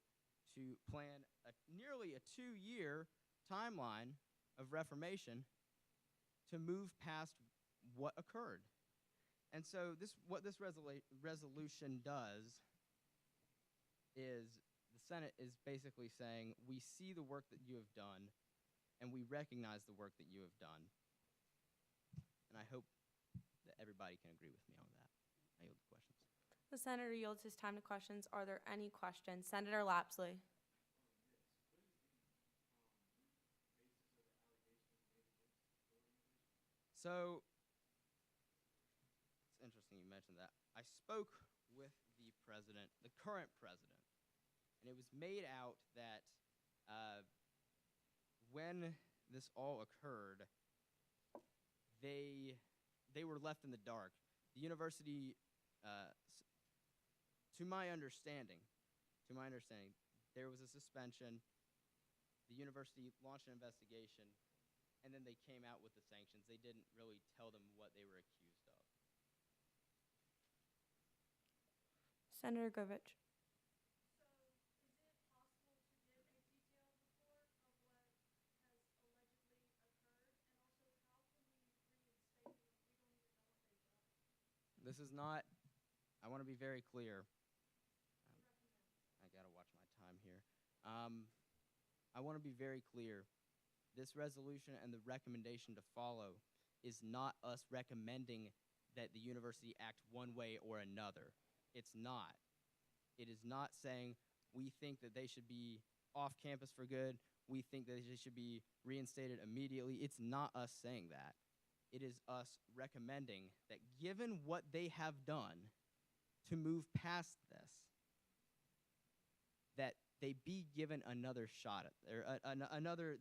to plan nearly a 2-year timeline of reformation to move past what occurred. And so what this resolution does is the Senate is basically saying, we see the work that you have done, and we recognize the work that you have done. And I hope that everybody can agree with me on that. I yield the questions. The senator yields his time to questions. Are there any questions? Senator Lapsley. So, it's interesting you mentioned that. I spoke with the president, the current president, and it was made out that when this all occurred, they were left in the dark. The university, to my understanding, there was a suspension. The university launched an investigation, and then they came out with the sanctions. They didn't really tell them what they were accused of. Senator Govich. This is not, I want to be very clear. I got to watch my time here. I want to be very clear. This resolution and the recommendation to follow is not us recommending that the university act one way or another. It's not. It is not saying we think that they should be off campus for good. We think that they should be reinstated immediately. It's not us saying that. It is us recommending that given what they have done to move past this, that they be given another shot at, or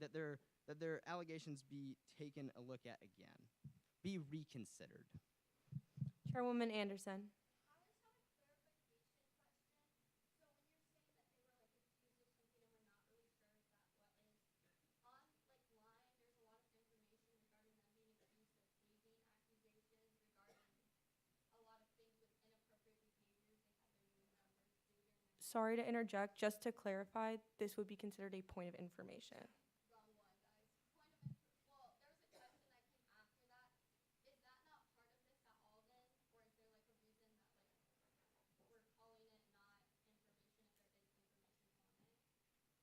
that their allegations be taken a look at again, be reconsidered. Chairwoman Anderson. Sorry to interject. Just to clarify, this would be considered a point of information.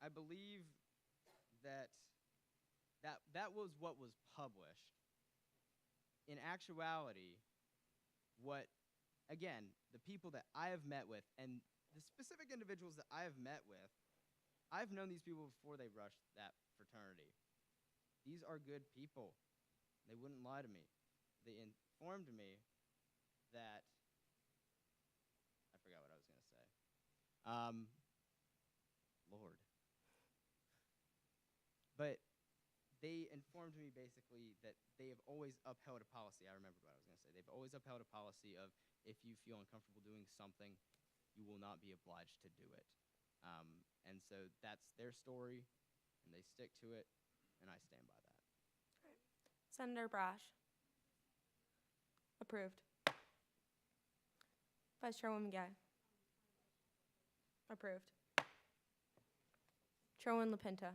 I believe that was what was published. In actuality, again, the people that I have met with and the specific individuals that I have met with, I've known these people before they rushed that fraternity. These are good people. They wouldn't lie to me. They informed me that I forgot what I was going to say. Lord. But they informed me basically that they have always upheld a policy. I remembered what I was going to say. They've always upheld a policy of if you feel uncomfortable doing something, you will not be obliged to do it. And so that's their story, and they stick to it, and I stand by that. Senator Brash. Approved. Vice Chairwoman Gay. Approved. Chairwoman LaPinta.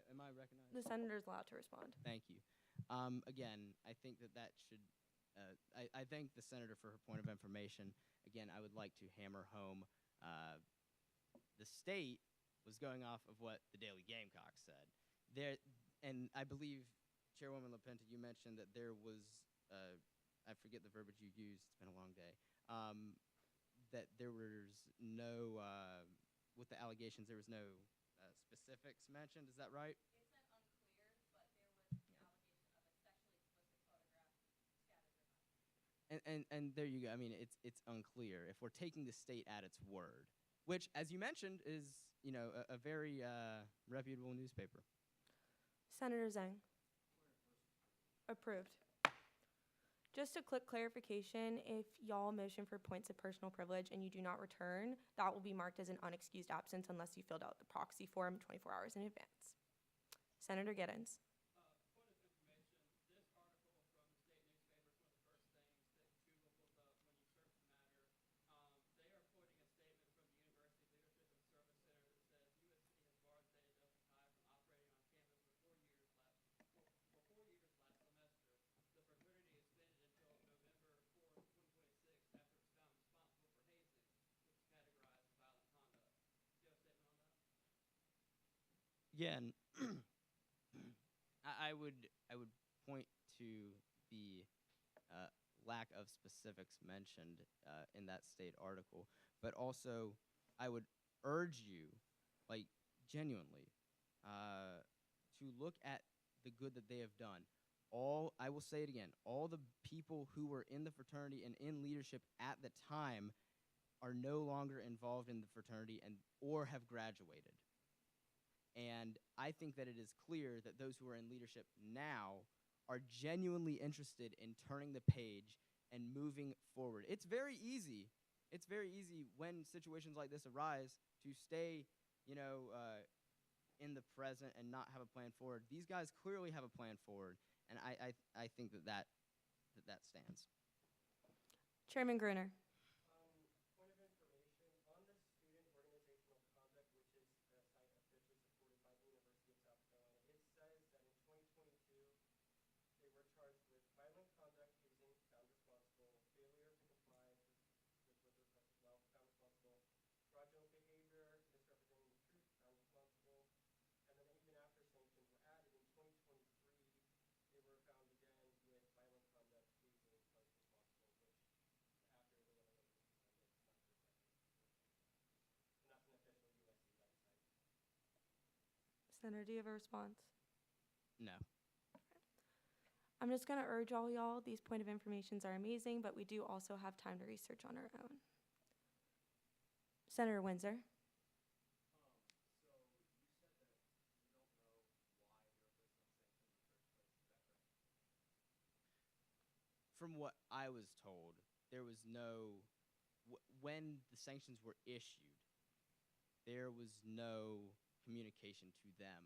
Am I recognized? The senator's allowed to respond. Thank you. Again, I think that should. I thank the senator for her point of information. Again, I would like to hammer home. The state was going off of what the Daily Gamecock said. And I believe, Chairwoman LaPinta, you mentioned that there was. I forget the verbiage you used. It's been a long day. That there was no. With the allegations, there was no specifics mentioned. Is that right? And there you go. I mean, it's unclear if we're taking the state at its word, which, as you mentioned, is a very reputable newspaper. Senator Zhang. Approved. Just a quick clarification, if y'all motion for points of personal privilege and you do not return, that will be marked as an unexcused absence unless you filled out the proxy form 24 hours in advance. Senator Giddens. Yeah, and I would point to the lack of specifics mentioned in that state article, but also I would urge you, like genuinely, to look at the good that they have done. I will say it again, all the people who were in the fraternity and in leadership at the time are no longer involved in the fraternity or have graduated. And I think that it is clear that those who are in leadership now are genuinely interested in turning the page and moving forward. It's very easy when situations like this arise to stay, in the present and not have a plan forward. These guys clearly have a plan forward, and I think that stands. Chairman Gruner. Senator, do you have a response? No. I'm just going to urge all y'all, these point of informations are amazing, but we do also have time to research on our own. Senator Windsor. From what I was told, there was no, when the sanctions were issued, there was no communication to them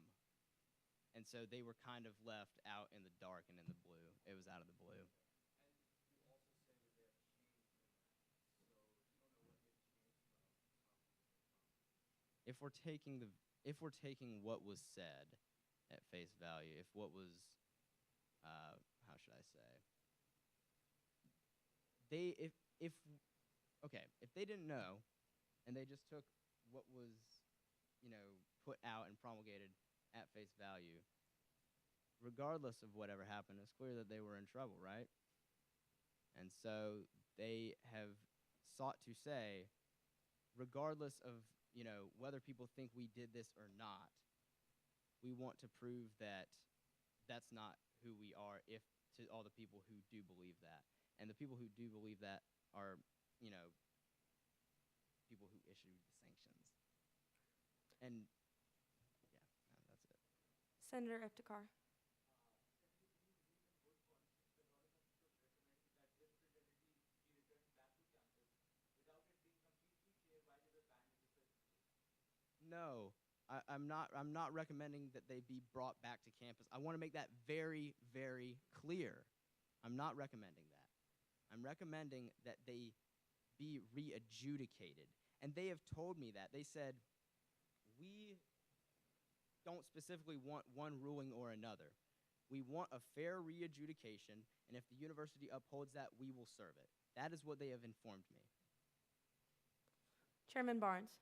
And so they were kind of left out in the dark and in the blue. It was out of the blue. If we're taking what was said at face value, if what was, how should I say? If they didn't know, and they just took what was, put out and promulgated at face value, regardless of whatever happened, it's clear that they were in trouble, right? And so they have sought to say, regardless of, whether people think we did this or not, we want to prove that that's not who we are, if to all the people who do believe that. And the people who do believe that are, people who issued the sanctions. And, that's it. Senator Iftikhar. No, I'm not recommending that they be brought back to campus. I want to make that very, very clear. I'm not recommending that. I'm recommending that they be re-adjudicated. And they have told me that. They said, we don't specifically want one ruling or another. We want a fair re-adjudication, and if the university upholds that, we will serve it. That is what they have informed me. Chairman Barnes.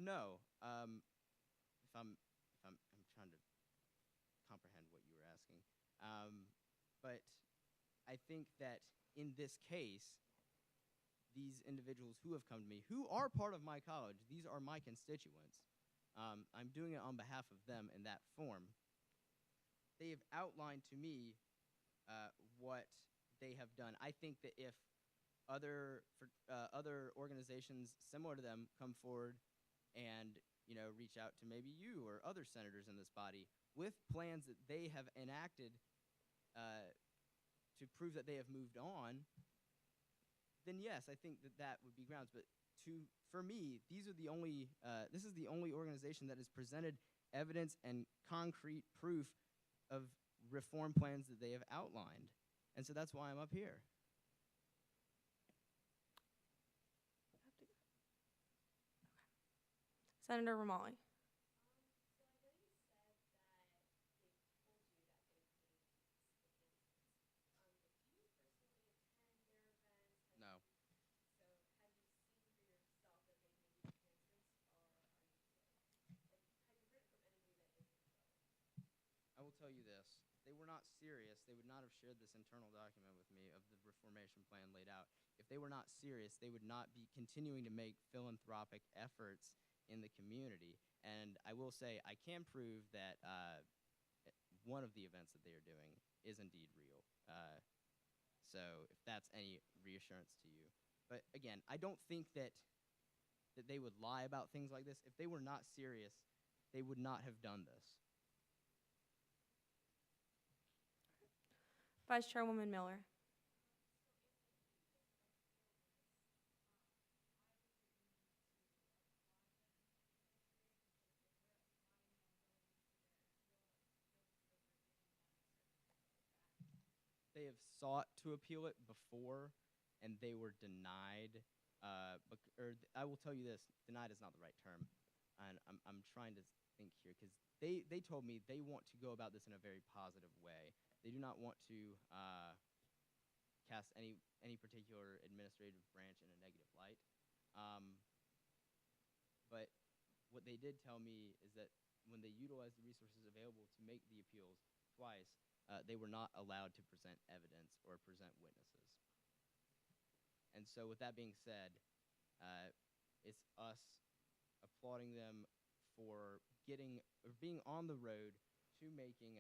No. If I'm trying to comprehend what you were asking. But I think that in this case, these individuals who have come to me, who are part of my college, these are my constituents. I'm doing it on behalf of them in that form. They have outlined to me what they have done. I think that if other organizations similar to them come forward and reach out to maybe you or other senators in this body with plans that they have enacted to prove that they have moved on, then yes, I think that would be grounds. But for me, this is the only organization that has presented evidence and concrete proof of reform plans that they have outlined, and so that's why I'm up here. Senator Romali. No. I will tell you this. They were not serious. They would not have shared this internal document with me of the reformation plan laid out. If they were not serious, they would not be continuing to make philanthropic efforts in the community. And I will say, I can prove that one of the events that they are doing is indeed real. So if that's any reassurance to you. But again, I don't think that they would lie about things like this. If they were not serious, they would not have done this. Vice Chairwoman Miller. They have sought to appeal it before, and they were denied. I will tell you this: denied is not the right term, and I'm trying to think here because they told me they want to go about this in a very positive way. They do not want to cast any particular administrative branch in a negative light. But what they did tell me is that when they utilized the resources available to make the appeals twice, they were not allowed to present evidence or present witnesses. And so with that being said, it's us applauding them for being on the road to making,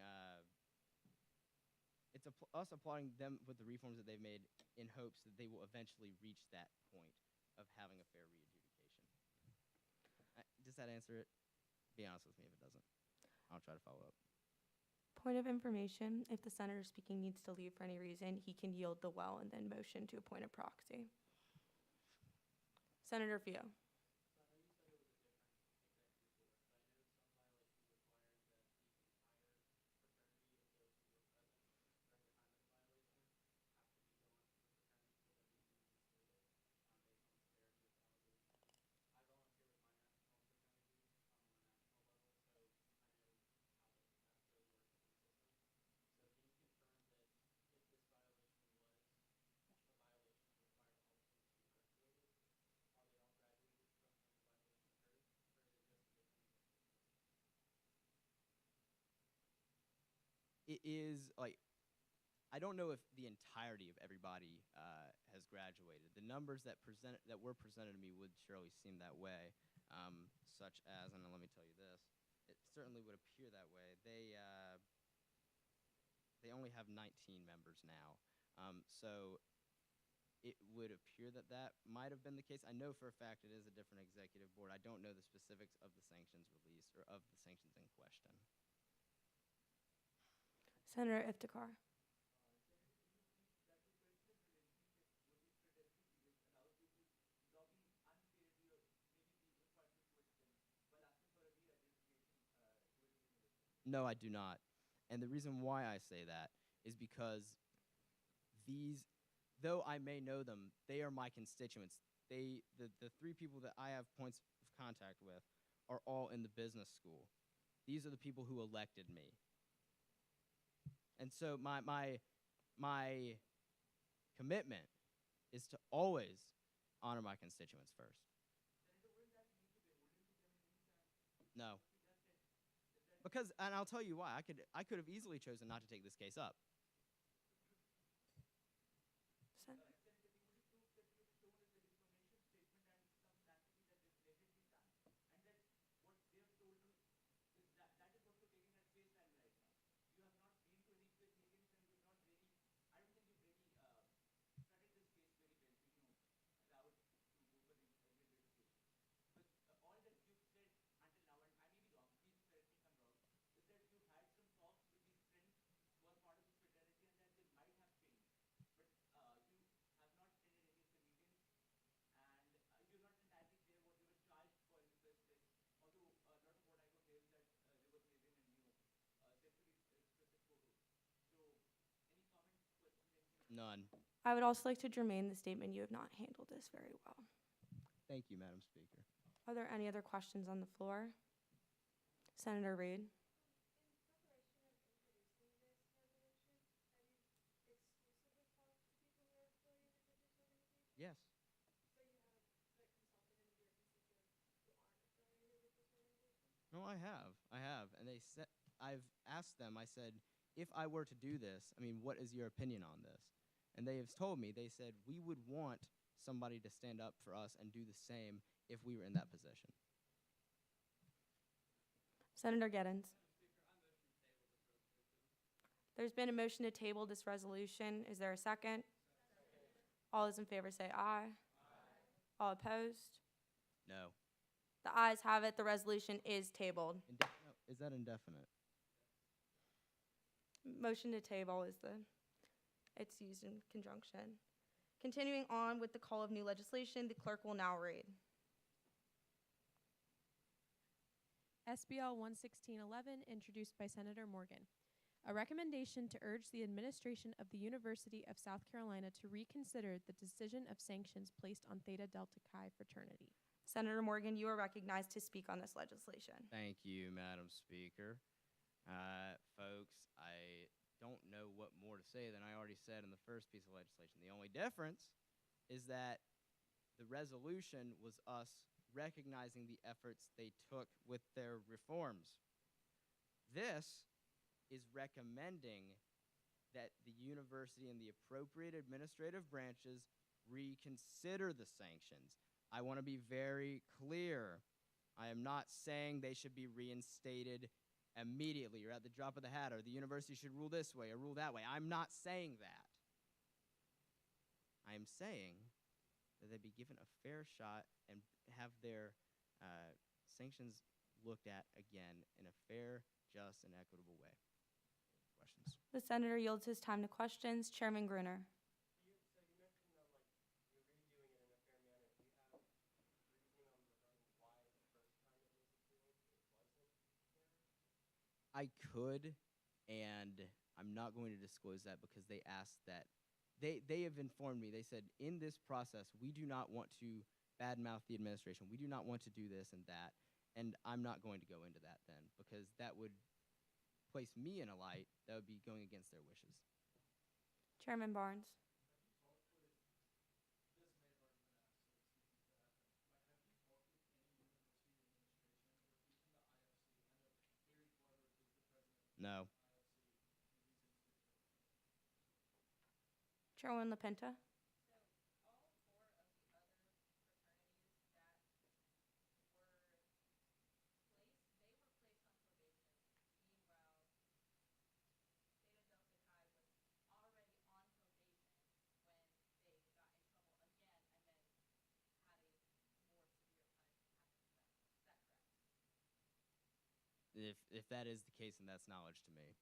us applauding them with the reforms that they've made in hopes that they will eventually reach that point of having a fair re-adjudication. Does that answer it? Be honest with me if it doesn't. I'll try to follow up. Point of information, if the senator speaking needs to leave for any reason, he can yield the well and then motion to appoint a proxy. Senator Fio. It is like, I don't know if the entirety of everybody has graduated. The numbers that were presented to me would surely seem that way, such as, and let me tell you this, it certainly would appear that way. They only have 19 members now, so it would appear that that might have been the case. I know for a fact it is a different executive board. I don't know the specifics of the sanctions released or of the sanctions in question. Senator Iftikhar. No, I do not. And the reason why I say that is because though I may know them, they are my constituents. The three people that I have points of contact with are all in the business school. These are the people who elected me. And so my commitment is to always honor my constituents first. No. Because, and I'll tell you why, I could have easily chosen not to take this case up. None. I would also like to germane the statement you have not handled this very well. Thank you, Madam Speaker. Are there any other questions on the floor? Senator Reid. Yes. No, I have, and they said, I've asked them, I said, if I were to do this, I mean, what is your opinion on this? And they have told me, they said, we would want somebody to stand up for us and do the same if we were in that position. Senator Gettins. There's been a motion to table this resolution. Is there a second? All those in favor say aye. All opposed? No. The ayes have it. The resolution is tabled. No, is that indefinite? Motion to table is it's used in conjunction. Continuing on with the call of new legislation, the clerk will now read. SBL 11611, introduced by Senator Morgan. A recommendation to urge the administration of the University of South Carolina to reconsider the decision of sanctions placed on Theta Delta Chi fraternity. Senator Morgan, you are recognized to speak on this legislation. Thank you, Madam Speaker. Folks, I don't know what more to say than I already said in the first piece of legislation. The only difference is that the resolution was us recognizing the efforts they took with their reforms. This is recommending that the university and the appropriate administrative branches reconsider the sanctions. I want to be very clear. I am not saying they should be reinstated immediately or at the drop of the hat, or the university should rule this way or rule that way. I'm not saying that. I am saying that they be given a fair shot and have their sanctions looked at again in a fair, just, and equitable way. Questions? The senator yields his time to questions. Chairman Gruner. I could, and I'm not going to disclose that because they asked that. They have informed me. They said, in this process, we do not want to badmouth the administration. We do not want to do this and that. And I'm not going to go into that then, because that would place me in a light that would be going against their wishes. Chairman Barnes. No. Chairwoman LaPinta. If that is the case, then that's knowledge to me.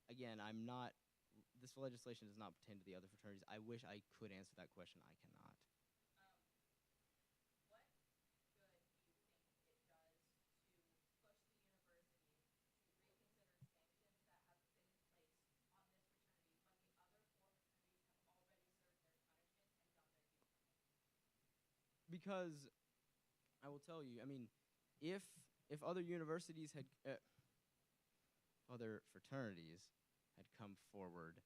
Again, I'm not. This legislation does not pertain to the other fraternities. I wish I could answer that question. I cannot. Because I will tell you, I mean, if other universities had, other fraternities had come forward,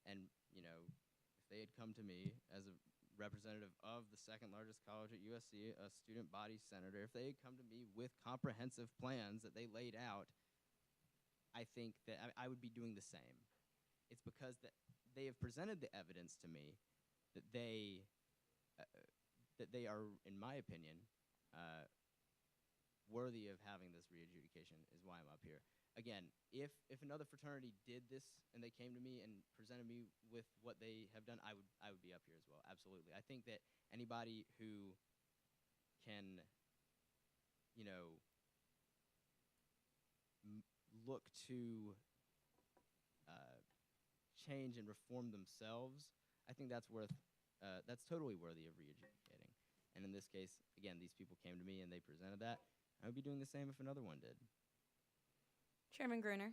and if they had come to me as a representative of the second largest college at USC, a student body senator, if they had come to me with comprehensive plans that they laid out, I think that I would be doing the same. It's because that they have presented the evidence to me that they are, in my opinion, worthy of having this re-adjudication is why I'm up here. Again, if another fraternity did this and they came to me and presented me with what they have done, I would be up here as well. Absolutely. I think that anybody who can, look to change and reform themselves, I think that's totally worthy of re-adjudicating. And in this case, again, these people came to me and they presented that. I would be doing the same if another one did. Chairman Gruner.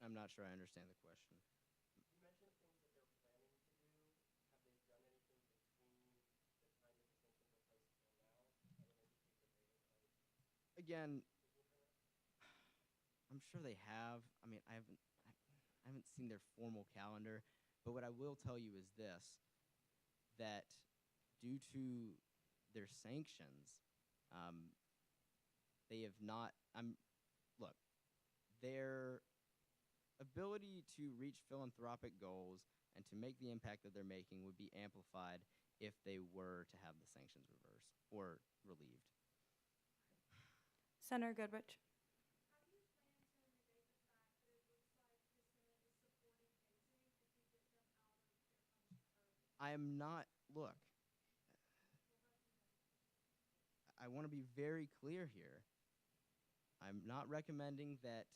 I'm not sure I understand the question. Again, I'm sure they have. I mean, I haven't seen their formal calendar, but what I will tell you is this, that due to their sanctions, they have not, look, their ability to reach philanthropic goals and to make the impact that they're making would be amplified if they were to have the sanctions reversed or relieved. Senator Goodrich. I am not, look, I want to be very clear here. I'm not recommending that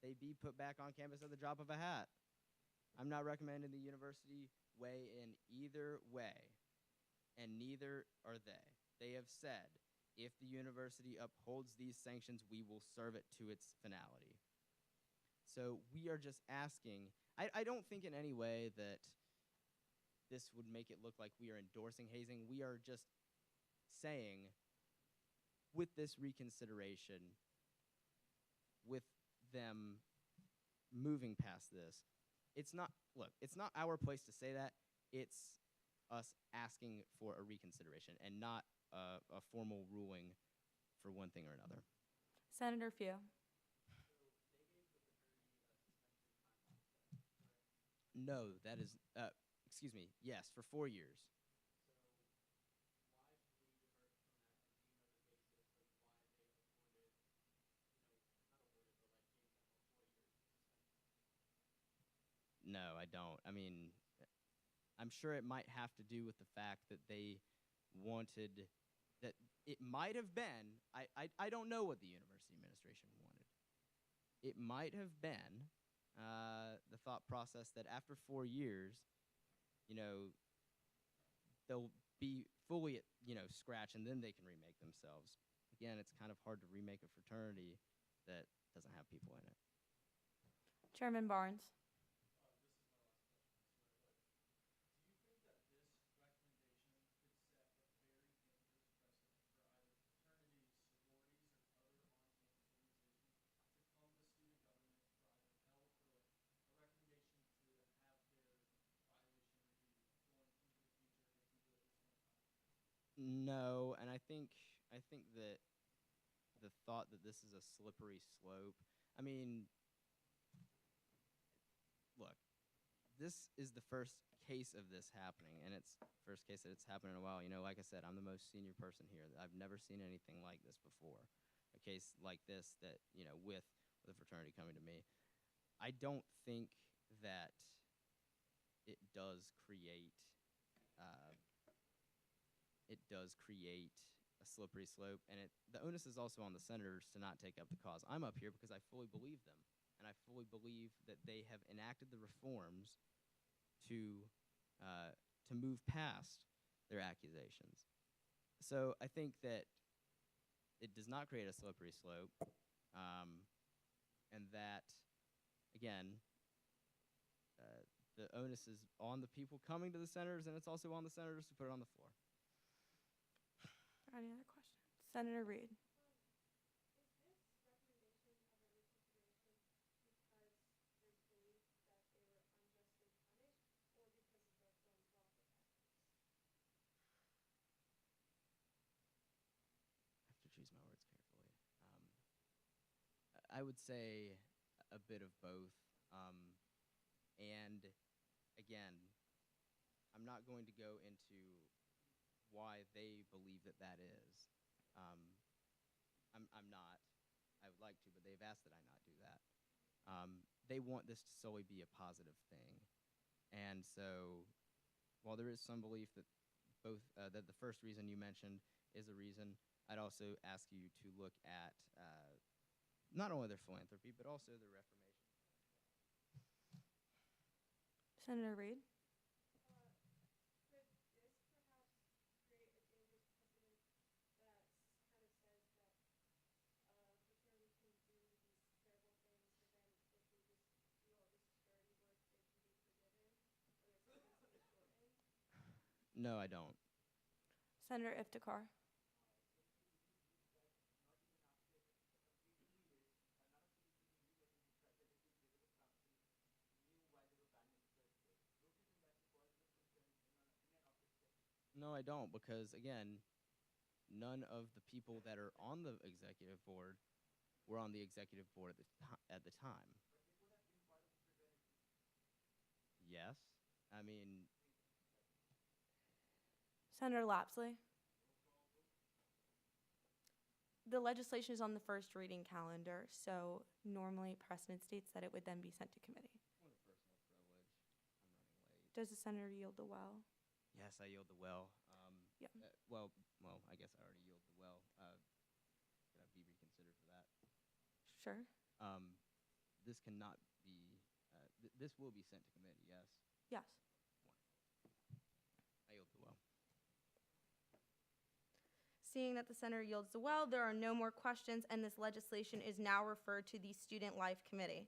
they be put back on campus at the drop of a hat. I'm not recommending the university weigh in either way, and neither are they. They have said, if the university upholds these sanctions, we will serve it to its finality. So we are just asking, I don't think in any way that this would make it look like we are endorsing hazing. We are just saying, with this reconsideration, with them moving past this, it's not our place to say that. It's us asking for a reconsideration and not a formal ruling for one thing or another. Senator Few. No, that is, excuse me, yes, for 4 years. No, I don't. I mean, I'm sure it might have to do with the fact that they wanted that it might have been. I don't know what the university administration wanted. It might have been the thought process that after 4 years, you know, they'll be fully at, you know, scratch, and then they can remake themselves. Again, it's kind of hard to remake a fraternity that doesn't have people in it. Chairman Barnes. No, and I think that the thought that this is a slippery slope. I mean, look, this is the first case of this happening, and it's first case that it's happened in a while. You know, like I said, I'm the most senior person here. I've never seen anything like this before. A case like this that, you know, with a fraternity coming to me. I don't think that it does create a slippery slope, and the onus is also on the senators to not take up the cause. I'm up here because I fully believe them, and I fully believe that they have enacted the reforms to move past their accusations. So I think that it does not create a slippery slope, and that, again, the onus is on the people coming to the senators, and it's also on the senators to put it on the floor. Any other questions? Senator Reed. I have to choose my words carefully. I would say a bit of both. And again, I'm not going to go into why they believe that that is. I'm not. I would like to, but they've asked that I not do that. They want this to solely be a positive thing. And so while there is some belief that that the first reason you mentioned is a reason, I'd also ask you to look at not only their philanthropy, but also their reformation. Senator Reed. No, I don't. Senator Iftikhar. No, I don't, because again, none of the people that are on the executive board were on the executive board at the time. Yes, I mean. Senator Lapsley. The legislation is on the first reading calendar, so normally precedent states that it would then be sent to committee. What a personal privilege. I'm running late. Does the senator yield the well? Yes, I yield the well. Yeah. Well, I guess I already yielded the well. Could I be reconsidered for that? Sure. This cannot be. This will be sent to committee. Yes. Yes. I yield the well. Seeing that the senator yields the well, there are no more questions, and this legislation is now referred to the Student Life Committee.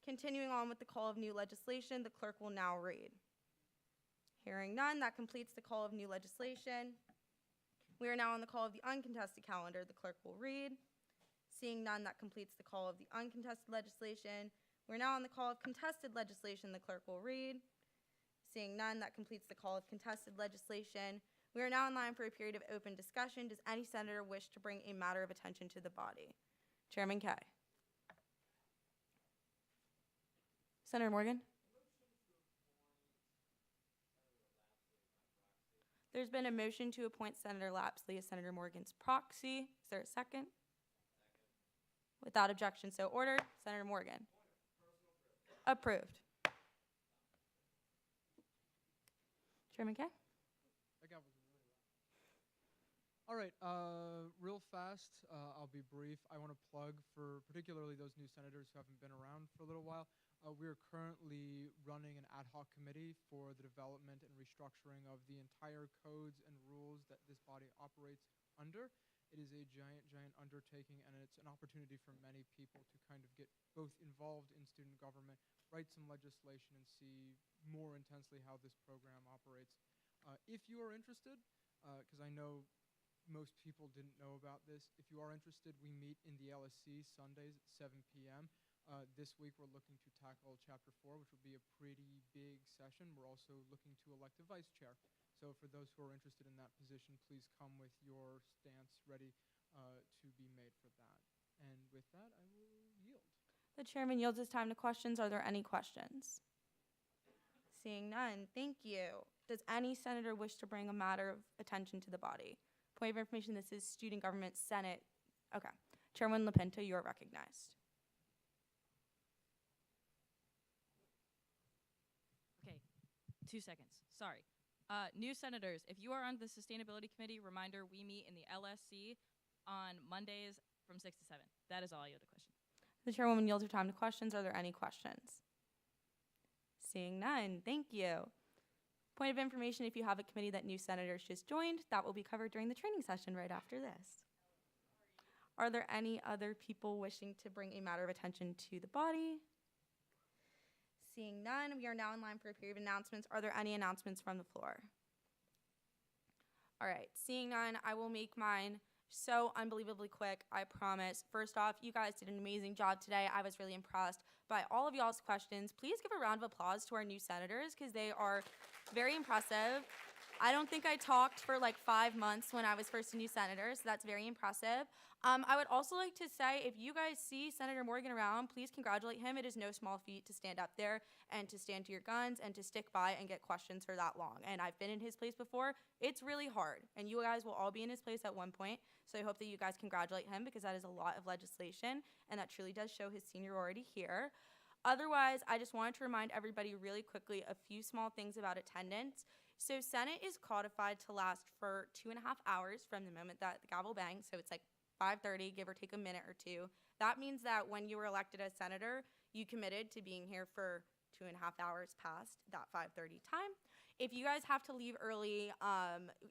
Continuing on with the call of new legislation, the clerk will now read. Hearing none, that completes the call of new legislation. We are now on the call of the uncontested calendar. The clerk will read. Seeing none, that completes the call of the uncontested legislation. We're now on the call of contested legislation. The clerk will read. Seeing none, that completes the call of contested legislation. We are now in line for a period of open discussion. Does any senator wish to bring a matter of attention to the body? Chairman Kaye. Senator Morgan. There's been a motion to appoint Senator Lapsley as Senator Morgan's proxy. Is there a second? Without objection, so ordered. Senator Morgan. Approved. Chairman Kay? That guy was really loud. All right, real fast, I'll be brief. I want to plug for particularly those new senators who haven't been around for a little while. We are currently running an ad hoc committee for the development and restructuring of the entire codes and rules that this body operates under. It is a giant, giant undertaking, and it's an opportunity for many people to kind of get both involved in student government, write some legislation, and see more intensely how this program operates. If you are interested, because I know most people didn't know about this, if you are interested, we meet in the LSC Sundays at 7 p.m. This week we're looking to tackle Chapter 4, which will be a pretty big session. We're also looking to elect a vice chair. So for those who are interested in that position, please come with your stance ready to be made for that. And with that, I will yield. The chairman yields his time to questions. Are there any questions? Seeing none, thank you. Does any senator wish to bring a matter of attention to the body? Point of information, this is Student Government Senate. Okay. Chairman LaPinta, you are recognized. Okay, 2 seconds. Sorry. New senators, if you are on the Sustainability Committee, reminder, we meet in the LSC on Mondays from 6 to 7. That is all I yield to questions. The chairwoman yields her time to questions. Are there any questions? Seeing none, thank you. Point of information, if you have a committee that new senators just joined, that will be covered during the training session right after this. Are there any other people wishing to bring a matter of attention to the body? Seeing none, we are now in line for a period of announcements. Are there any announcements from the floor? All right, seeing none, I will make mine so unbelievably quick, I promise. First off, you guys did an amazing job today. I was really impressed by all of y'all's questions. Please give a round of applause to our new senators because they are very impressive. I don't think I talked for like 5 months when I was first a new senator, so that's very impressive. I would also like to say, if you guys see Senator Morgan around, please congratulate him. It is no small feat to stand up there and to stand to your guns and to stick by and get questions for that long. And I've been in his place before. It's really hard, and you guys will all be in his place at one point. So I hope that you guys congratulate him because that is a lot of legislation, and that truly does show his seniority here. Otherwise, I just wanted to remind everybody really quickly a few small things about attendance. So Senate is codified to last for 2.5 hours from the moment that the gavel bangs. So it's like 5:30, give or take a minute or two. That means that when you were elected as senator, you committed to being here for 2.5 hours past that 5:30 time. If you guys have to leave early,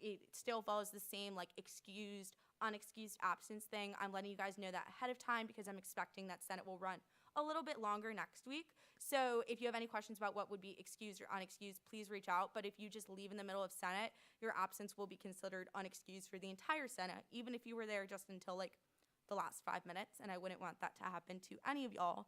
it still follows the same like excused, unexcused absence thing. I'm letting you guys know that ahead of time because I'm expecting that Senate will run a little bit longer next week. So if you have any questions about what would be excused or unexcused, please reach out. But if you just leave in the middle of Senate, your absence will be considered unexcused for the entire Senate, even if you were there just until like the last 5 minutes, and I wouldn't want that to happen to any of y'all.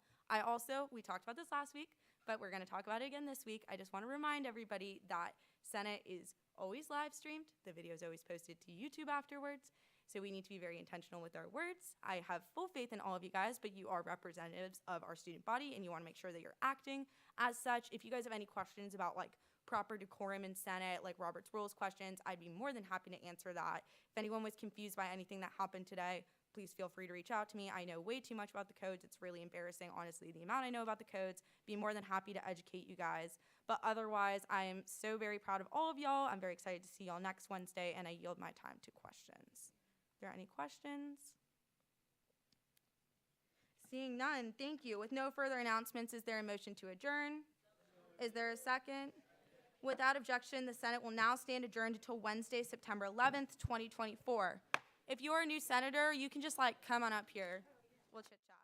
We talked about this last week, but we're gonna talk about it again this week. I just wanna remind everybody that Senate is always live streamed. The video is always posted to YouTube afterwards. So we need to be very intentional with our words. I have full faith in all of you guys, but you are representatives of our student body and you wanna make sure that you're acting as such. If you guys have any questions about like proper decorum in Senate, like Robert's Rules questions, I'd be more than happy to answer that. If anyone was confused by anything that happened today, please feel free to reach out to me. I know way too much about the codes. It's really embarrassing, honestly, the amount I know about the codes. Be more than happy to educate you guys. But otherwise, I am so very proud of all of y'all. I'm very excited to see y'all next Wednesday, and I yield my time to questions. Are there any questions? Seeing none, thank you. With no further announcements, is there a motion to adjourn? Is there a second? Without objection, the Senate will now stand adjourned until Wednesday, September 11th, 2024. If you're a new senator, you can just like come on up here. We'll chit chat.